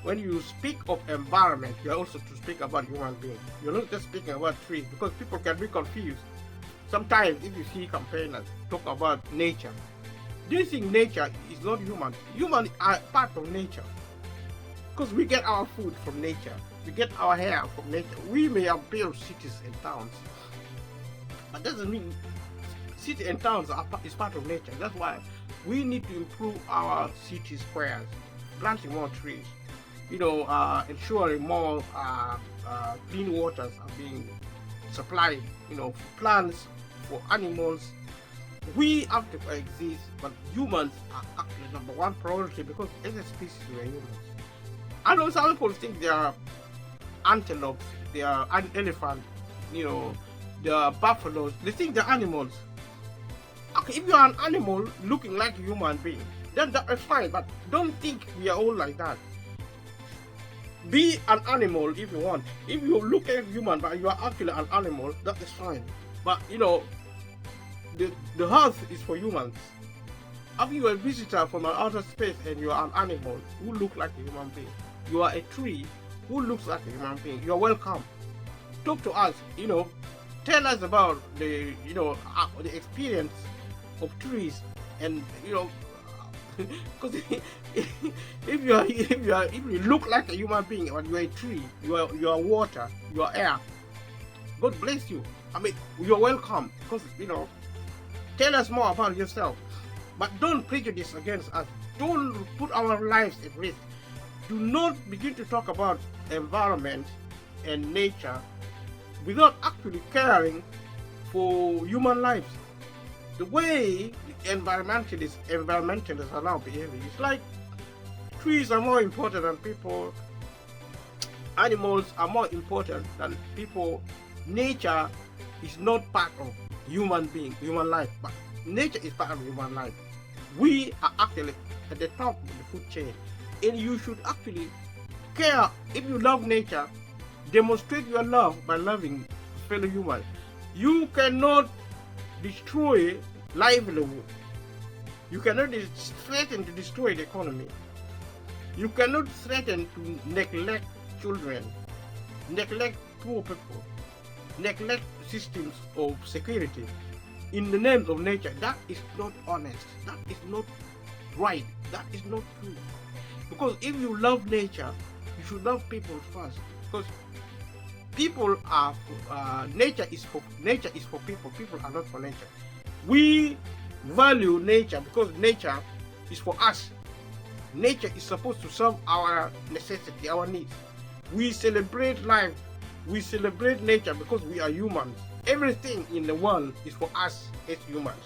When you speak of environment, you are also to speak about human beings. You're not just speaking about trees, because people can be confused. Sometimes if you see campaigners talk about nature, they think nature is not human. Humans are part of nature, because we get our food from nature. We get our hair from nature. We may have built cities and towns, but that doesn't mean cities and towns is part of nature. That's why we need to improve our city squares, planting more trees, ensuring more clean waters are being supplied, for plants, for animals. We have to coexist, but humans are actually number one priority, because as a species we are humans. I know some people think they are antelopes, they are an elephant, they are buffaloes. They think they're animals. Okay, if you are an animal looking like a human being, then that is fine, but don't think we are all like that. Be an animal if you want. If you look like a human but you are actually an animal, that is fine. But the earth is for humans. If you are a visitor from an outer space and you are an animal who looks like a human being, you are a tree who looks like a human being, you are welcome. Talk to us, tell us about the experience of trees, and because if you look like a human being but you are a tree, you are water, you are air, God bless you. I mean, you are welcome, because tell us more about yourself, but don't prejudice against us. Don't put our lives at risk. Do not begin to talk about environment and nature without actually caring for human lives. The way the environmentalists are now behaving, it's like trees are more important than people. Animals are more important than people. Nature is not part of human life, but nature is part of human life. We are actually at the top of the food chain, and you should actually care. If you love nature, demonstrate your love by loving fellow humans. You cannot destroy livelihood. You cannot threaten to destroy the economy. You cannot threaten to neglect children, neglect poor people, neglect systems of security in the name of nature. That is not honest. That is not right. That is not true. Because if you love nature, you should love people first. Because people are nature is for people. People are not for nature. We value nature because nature is for us. Nature is supposed to serve our necessity, our needs. We celebrate life. We celebrate nature because we are humans. Everything in the world is for us as humans.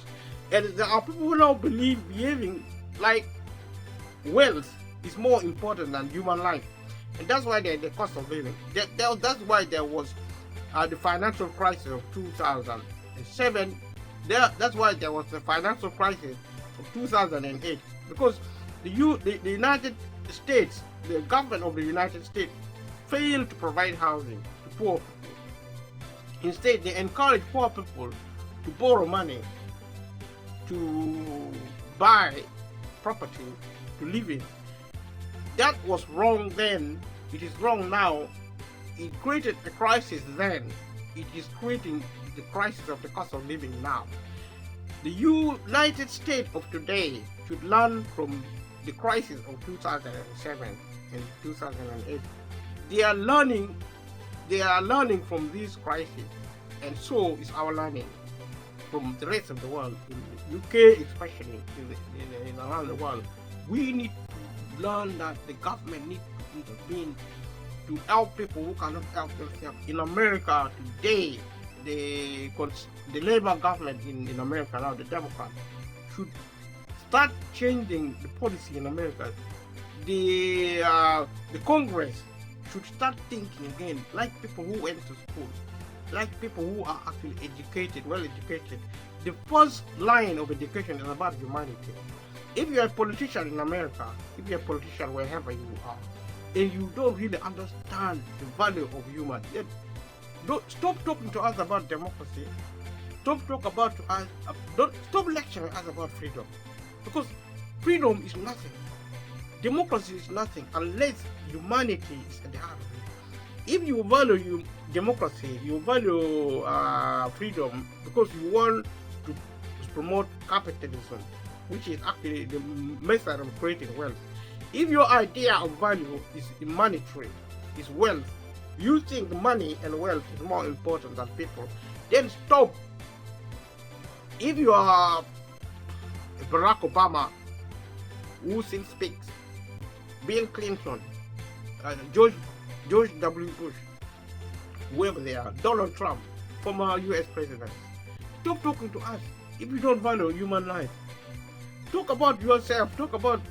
And there are people who now behaving like wealth is more important than human life. And that's why the cost of living. That's why there was the financial crisis of 2007. That's why there was the financial crisis of 2008. Because the United States, the government of the United States, failed to provide housing to poor people. Instead, they encouraged poor people to borrow money to buy property to live in. That was wrong then. It is wrong now. It created a crisis then. It is creating the crisis of the cost of living now. The United States of today should learn from the crisis of 2007 and 2008. They are learning from these crises, and so is our learning from the rest of the world, in the UK especially, in around the world. We need to learn that the government needs to intervene to help people who cannot help themselves. In America today, the Labour government in America now, the Democrat, should start changing the policy in America. The Congress should start thinking again, like people who went to school, like people who are actually educated, well educated. The first line of education is about humanity. If you're a politician in America, if you're a politician wherever you are, and you don't really understand the value of human, then stop talking to us about democracy. Stop lecturing us about freedom, because freedom is nothing. Democracy is nothing unless humanity is at the heart of it. If you value democracy, you value freedom because you want to promote capitalism, which is actually the method of creating wealth. If your idea of value is monetary, is wealth, you think money and wealth is more important than people, then stop. If you are Barack Obama, who still speaks, Bill Clinton, George W. Bush, whoever they are, Donald Trump, former US president, stop talking to us if you don't value human life. Talk about yourself, talk about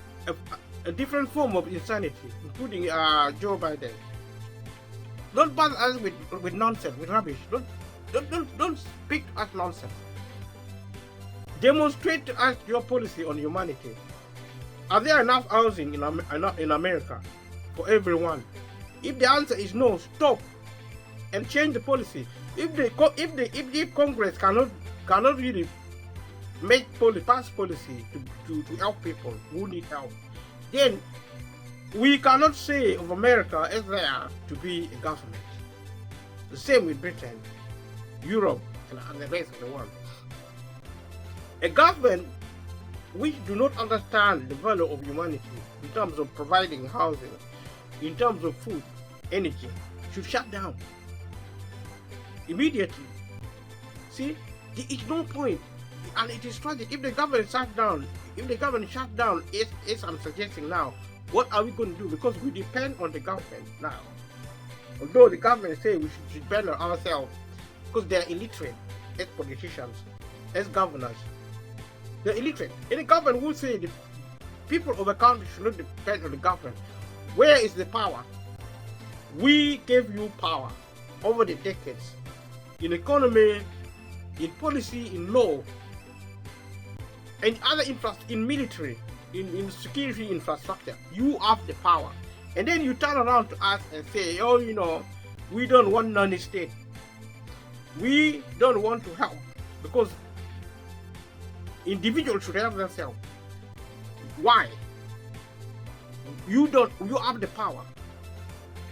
a different form of insanity, including Joe Biden. Don't bother us with nonsense, with rubbish. Don't speak to us nonsense. Demonstrate to us your policy on humanity. Are there enough housing in America for everyone? If the answer is no, stop and change the policy. If Congress cannot really pass policy to help people who need help, then we cannot say of America as there to be a government. The same with Britain, Europe, and the rest of the world. A government which do not understand the value of humanity in terms of providing housing, in terms of food, energy, should shut down immediately. See, there is no point, and it is tragic. If the government shut down, as I'm suggesting now, what are we going to do? Because we depend on the government now. Although the government say we should depend on ourselves, because they are illiterate as politicians, as governors. They're illiterate. Any government will say the people of a country should not depend on the government. Where is the power? We gave you power over the decades in economy, in policy, in law, and other in military, in security infrastructure. You have the power. And then you turn around to us and say, oh, you know, we don't want non-state. We don't want to help because individuals should help themselves. Why? You have the power.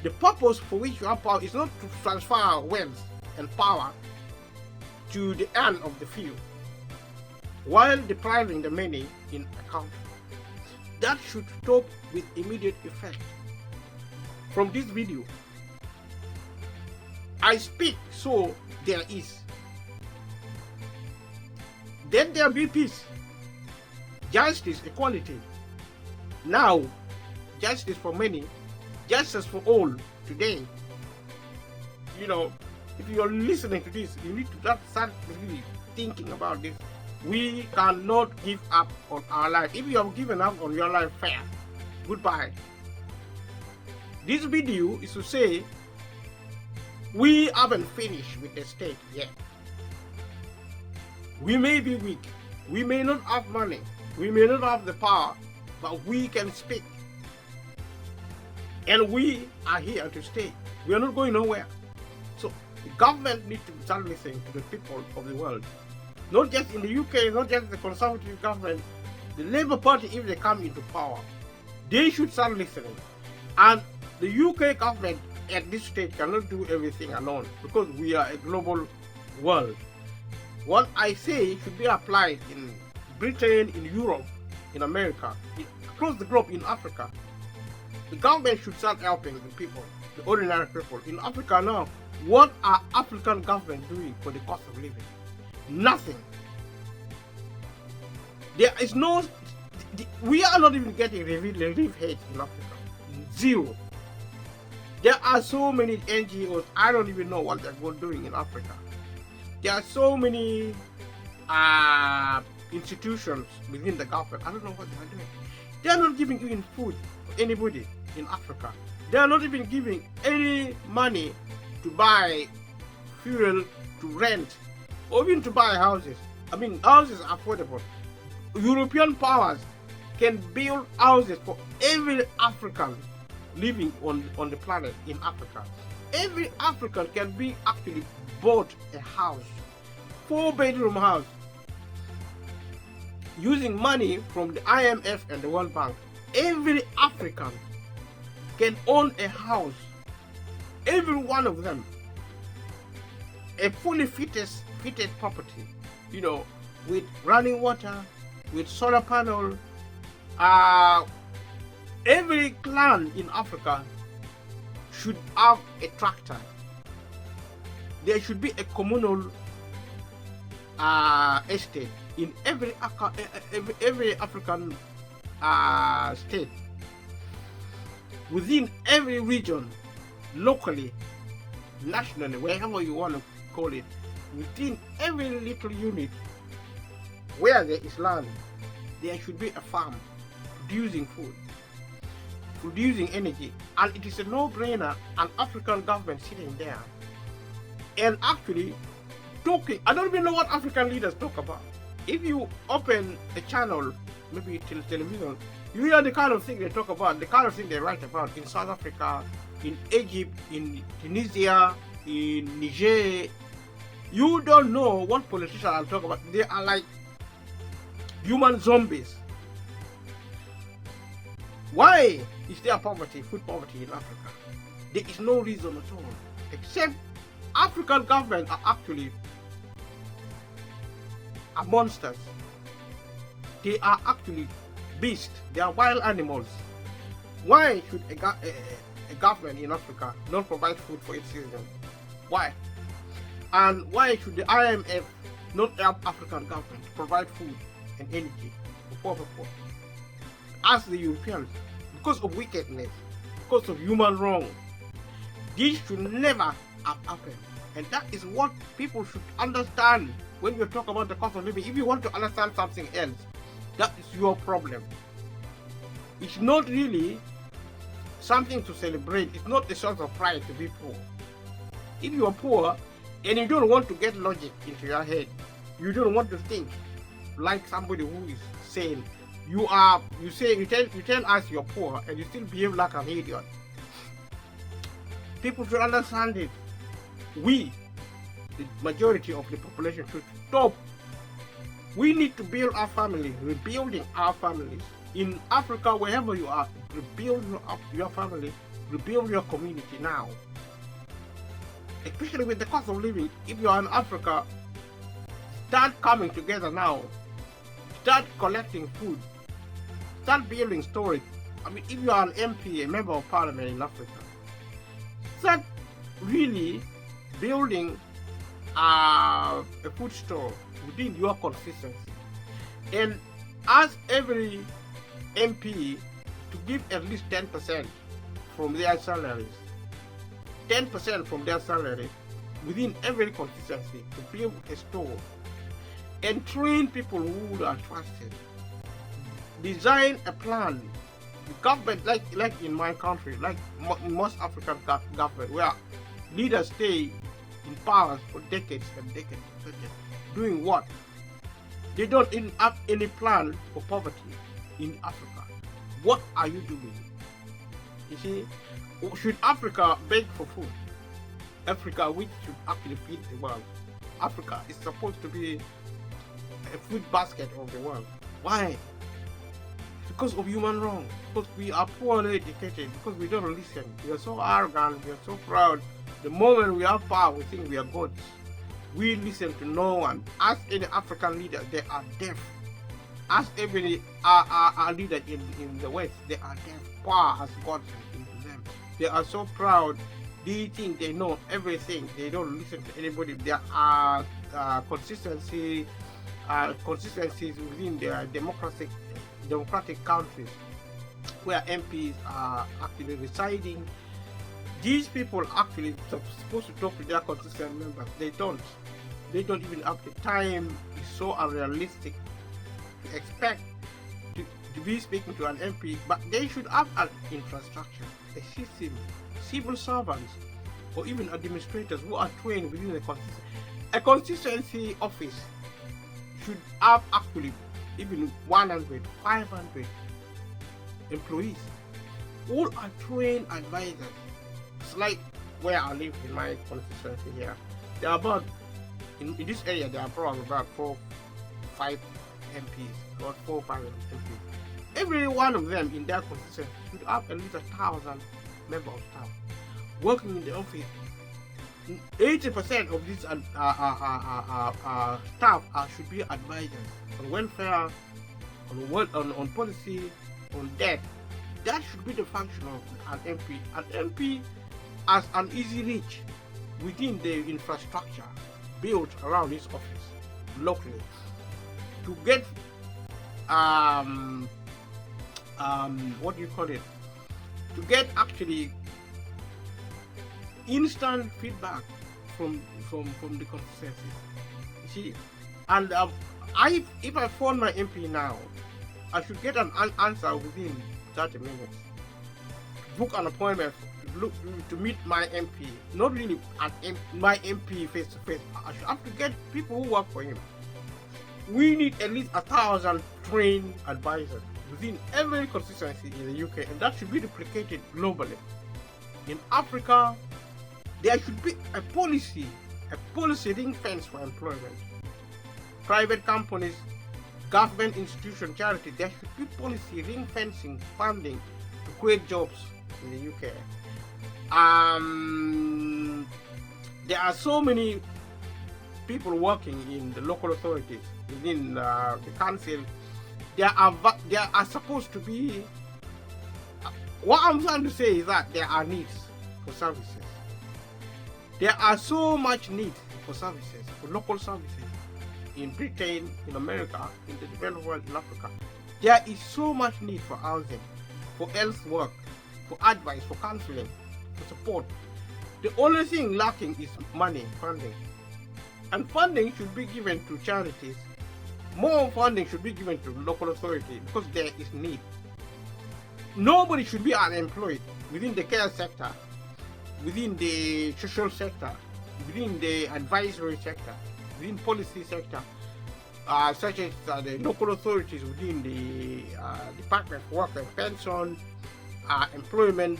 The purpose for which you have power is not to transfer wealth and power to the end of the few while depriving the many in a country. That should stop with immediate effect. From this video, I speak so there is. Then there be peace, justice, equality. Now, justice for many, justice for all today. You know, if you're listening to this, you need to start really thinking about this. We cannot give up on our life. If you have given up on your life, fair. Goodbye. This video is to say we haven't finished with the state yet. We may be weak, we may not have money, we may not have the power, but we can speak. And we are here to stay. We are not going nowhere. So the government needs to start listening to the people of the world. Not just in the UK, not just the Conservative government, the Labour Party, if they come into power, they should start listening. And the UK government at this stage cannot do everything alone because we are a global world. What I say should be applied in Britain, in Europe, in America, across the globe, in Africa. The government should start helping the people, the ordinary people. In Africa now, what are African governments doing for the cost of living? Nothing. There is no, we are not even getting relief aid in Africa. Zero. There are so many NGOs, I don't even know what they're doing in Africa. There are so many institutions within the government, I don't know what they are doing. They are not giving even food to anybody in Africa. They are not even giving any money to buy fuel, to rent, or even to buy houses. I mean, houses are affordable. European powers can build houses for every African living on the planet in Africa. Every African can be actually bought a house, 4-bedroom house, using money from the IMF and the World Bank. Every African can own a house, every one of them, a fully fitted property, you know, with running water, with solar panel. Every clan in Africa should have a tractor. There should be a communal estate in every African state. Within every region, locally, nationally, wherever you want to call it, within every little unit where there is land, there should be a farm producing food, producing energy. And it is a no-brainer, an African government sitting there and actually talking. I don't even know what African leaders talk about. If you open a channel, maybe television, you hear the kind of thing they talk about, the kind of thing they write about in South Africa, in Egypt, in Tunisia, in Niger. You don't know what politicians are talking about. They are like human zombies. Why is there poverty, food poverty in Africa? There is no reason at all, except African governments are actually monsters. They are actually beasts. They are wild animals. Why should a government in Africa not provide food for its citizens? Why? And why should the IMF not help African government to provide food and energy for poor people? As the Europeans, because of wickedness, because of human wrong. This should never have happened. And that is what people should understand when you talk about the cost of living. If you want to understand something else, that is your problem. It's not really something to celebrate. It's not a source of pride to be poor. If you are poor and you don't want to get logic into your head, you don't want to think like somebody who is sane. You tell us you're poor and you still behave like an idiot. People should understand it. We, the majority of the population, should stop. We need to build our family, rebuilding our families. In Africa, wherever you are, rebuild your family, rebuild your community now. Especially with the cost of living, if you are in Africa, start coming together now. Start collecting food. Start building storage. I mean, if you are an MP, a member of parliament in Africa, start really building a food store within your consistency. And ask every MP to give at least 10% from their salaries. 10% from their salary within every constituency to build a store and train people who are trusted. Design a plan. The government, like in my country, like most African government, where leaders stay in power for decades and decades. Doing what? They don't even have any plan for poverty in Africa. What are you doing? You see, should Africa beg for food? Africa, which should actually feed the world. Africa is supposed to be a food basket of the world. Why? Because of human wrong. Because we are poorly educated. Because we don't listen. We are so arrogant. We are so proud. The moment we have power, we think we are gods. We listen to no one. Ask any African leader, they are deaf. Ask every our leader in the West, they are deaf. Power has gotten into them. They are so proud. They think they know everything. They don't listen to anybody. There are consistencies within their democratic countries where MPs are actually residing. These people actually supposed to talk to their constituent members. They don't. They don't even have the time. It's so unrealistic to expect to be speaking to an MP. But they should have an infrastructure, a system, civil servants, or even administrators who are trained within the constituency. A constituency office should have actually even 100, 500 employees. All are trained advisors. It's like where I live in my constituency here. There are about, in this area, there are probably about 4-5 MPs, about 4 or 5 MPs. Every one of them in their constituency should have at least 1,000 members of staff working in the office. 80% of these staff should be advisors on welfare, on policy, on debt. That should be the function of an MP. An MP has an easy reach within the infrastructure built around his office locally to get what do you call it? To get actually instant feedback from the constituencies. You see, and if I phone my MP now, I should get an answer within 30 minutes. Book an appointment to meet my MP, not really my MP face to face. I should have to get people who work for him. We need at least 1,000 trained advisors within every constituency in the UK, and that should be duplicated globally. In Africa, there should be a policy ring fence for employment. Private companies, government institutions, charity, there should be policy ring fencing funding to create jobs in the UK. There are so many people working in the local authorities, within the council. There are supposed to be. What I'm trying to say is that there are needs for services. There are so much need for services, for local services in Britain, in America, in the developed world, in Africa. There is so much need for housing, for health work, for advice, for counseling, for support. The only thing lacking is money, funding. And funding should be given to charities. More funding should be given to local authorities because there is need. nobody should be unemployed within the care sector, within the social sector, within the advisory sector, within policy sector, such as the local authorities within the Department of Work and Pension, employment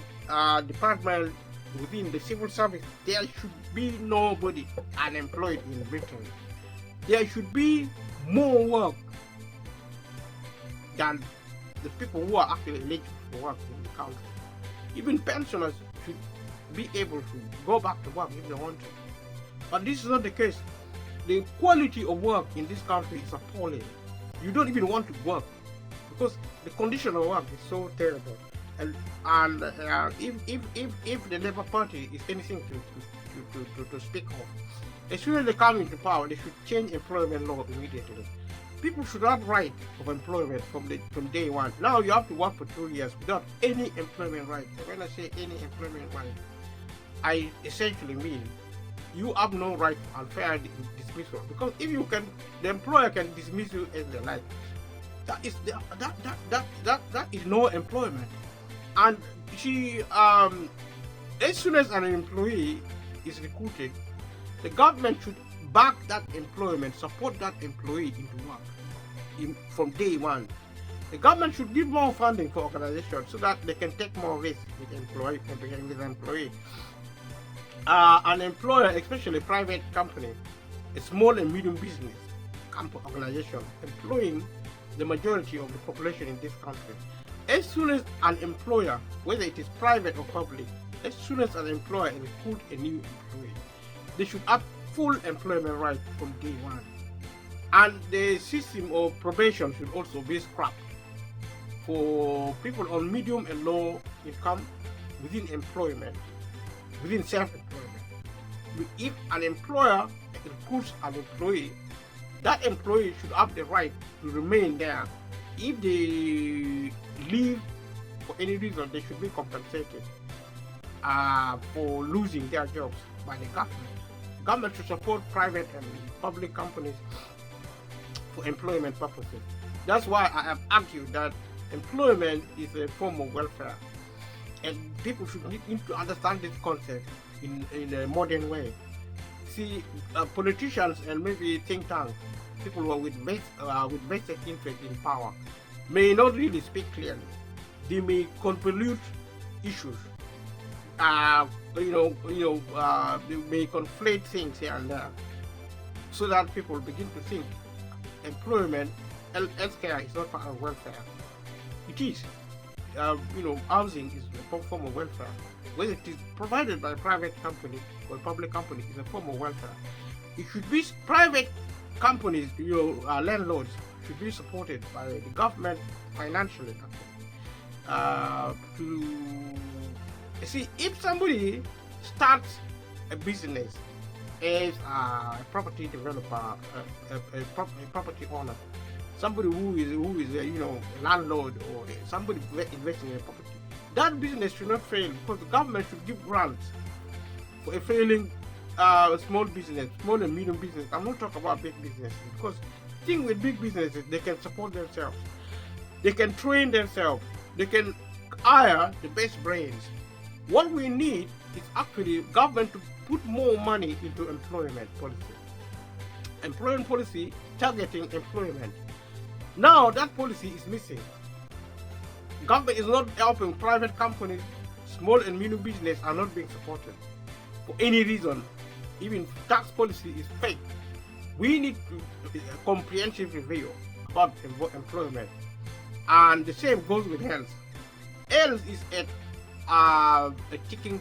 department, within the civil service. There should be nobody unemployed in Britain. There should be more work than the people who are actually eligible for work in the country. Even pensioners should be able to go back to work if they want to. But this is not the case. The quality of work in this country is appalling. You don't even want to work because the condition of work is so terrible. And if the Labour Party is anything to speak of, as soon as they come into power, they should change employment law immediately. People should have right of employment from day one. Now you have to work for 2 years without any employment right. When I say any employment right, I essentially mean you have no right to unfair dismissal, because if you can, the employer can dismiss you as they like. That is no employment. And as soon as an employee is recruited, the government should back that employment, support that employee into work from day one. The government should give more funding for organizations so that they can take more risk with employee. An employer, especially a private company, a small and medium business organization, employing the majority of the population in this country. As soon as an employer, whether it is private or public, as soon as an employer recruits a new employee, they should have full employment right from day one. And the system of probation should also be scrapped for people on medium and low income within employment, within self-employment. If an employer recruits an employee, that employee should have the right to remain there. If they leave for any reason, they should be compensated for losing their jobs by the government. The government should support private and public companies for employment purposes. That's why I have argued that employment is a form of welfare, and people should need to understand this concept in a modern way. See, politicians and maybe think tanks, people who are with vested interest in power, may not really speak clearly. They may convolute issues. They may conflate things here and there, so that people begin to think employment, healthcare is not part of welfare. It is. Housing is a form of welfare. Whether it is provided by a private company or a public company, is a form of welfare. It should be private companies, landlords should be supported by the government financially. If somebody starts a business as a property developer, a property owner, somebody who is a landlord or somebody investing in a property, that business should not fail, because the government should give grants for a failing small business, small and medium business. I'm not talking about big businesses, because the thing with big businesses, they can support themselves, they can train themselves, they can hire the best brains. What we need is actually government to put more money into employment policy targeting employment. Now that policy is missing. Government is not helping private companies, small and medium business are not being supported for any reason. Even tax policy is fake. We need a comprehensive review about employment, and the same goes with health. Health is a ticking.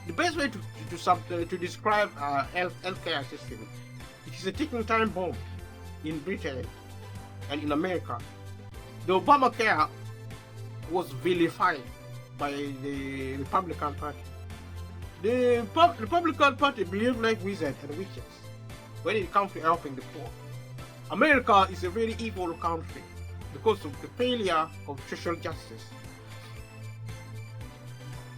The best way to describe healthcare system. It is a ticking time bomb in Britain and in America. The Obamacare was vilified by the Republican Party. The Republican Party behaved like wizards and witches when it comes to helping the poor. America is a very evil country because of the failure of social justice.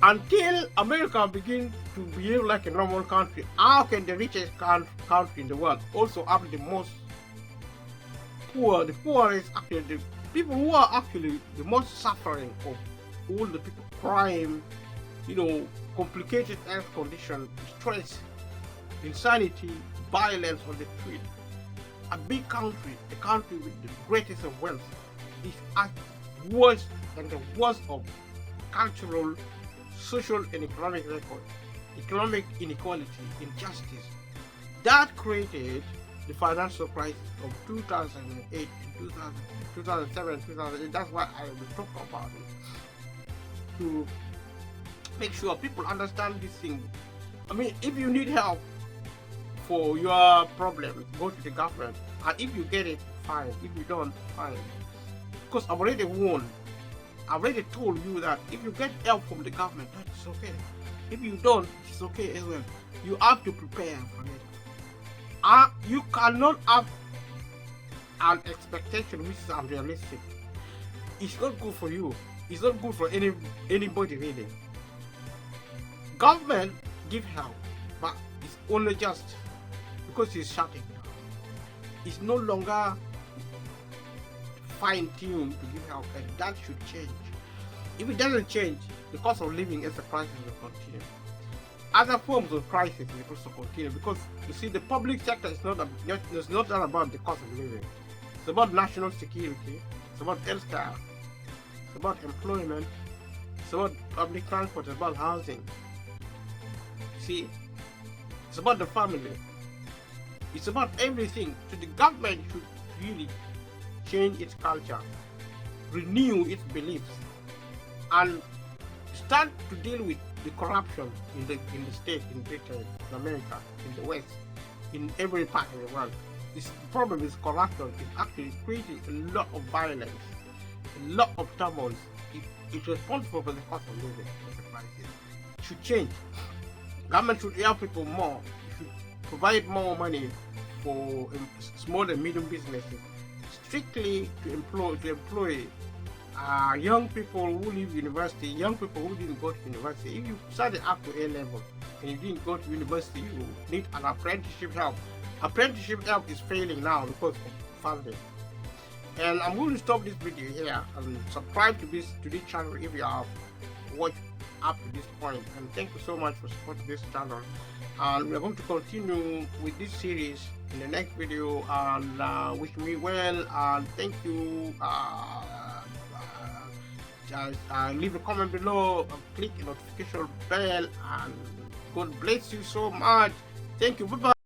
Until America begins to behave like a normal country, how can the richest country in the world also have the most poor? The poor is actually people who are actually the most suffering of all the people, crime, complicated health condition, stress, insanity, violence on the street. A big country, a country with the greatest of wealth, is at worst and the worst of cultural, social, and economic record, economic inequality, injustice. That created the financial crisis of 2008 to 2007, 2008. That's why I will talk about it, to make sure people understand this thing. I mean, if you need help for your problem, go to the government, and if you get it, fine. If you don't, fine. Because I've already warned, I've already told you that if you get help from the government, that's okay. If you don't, it's okay as well. You have to prepare for it. You cannot have an expectation which is unrealistic. It's not good for you. It's not good for anybody really. Government give help, but it's only just because it's shutting down. It's no longer fine-tuned to give help, and that should change. If it doesn't change, the cost of living as a crisis will continue. Other forms of crisis will also continue, because you see, the public sector is not about the cost of living. It's about national security. It's about healthcare. It's about employment. It's about public transport. It's about housing. See, it's about the family. It's about everything. So the government should really change its culture, renew its beliefs, and start to deal with the corruption in the state, in Britain, in America, in the West, in every part of the world. This problem is corruption. It's actually creating a lot of violence, a lot of turmoil. It's responsible for the cost of living as a crisis. It should change. Government should help people more. It should provide more money for small and medium businesses, strictly to employ young people who leave university, young people who didn't go to university. If you studied up to A level and you didn't go to university, you need an apprenticeship help. Apprenticeship help is failing now because of funding. And I'm going to stop this video here and subscribe to this channel if you have watched up to this point. And thank you so much for supporting this channel. And we're going to continue with this series in the next video. And wish me well. And thank you. Just leave a comment below, click the notification bell, and God bless you so much. Thank you. Bye bye.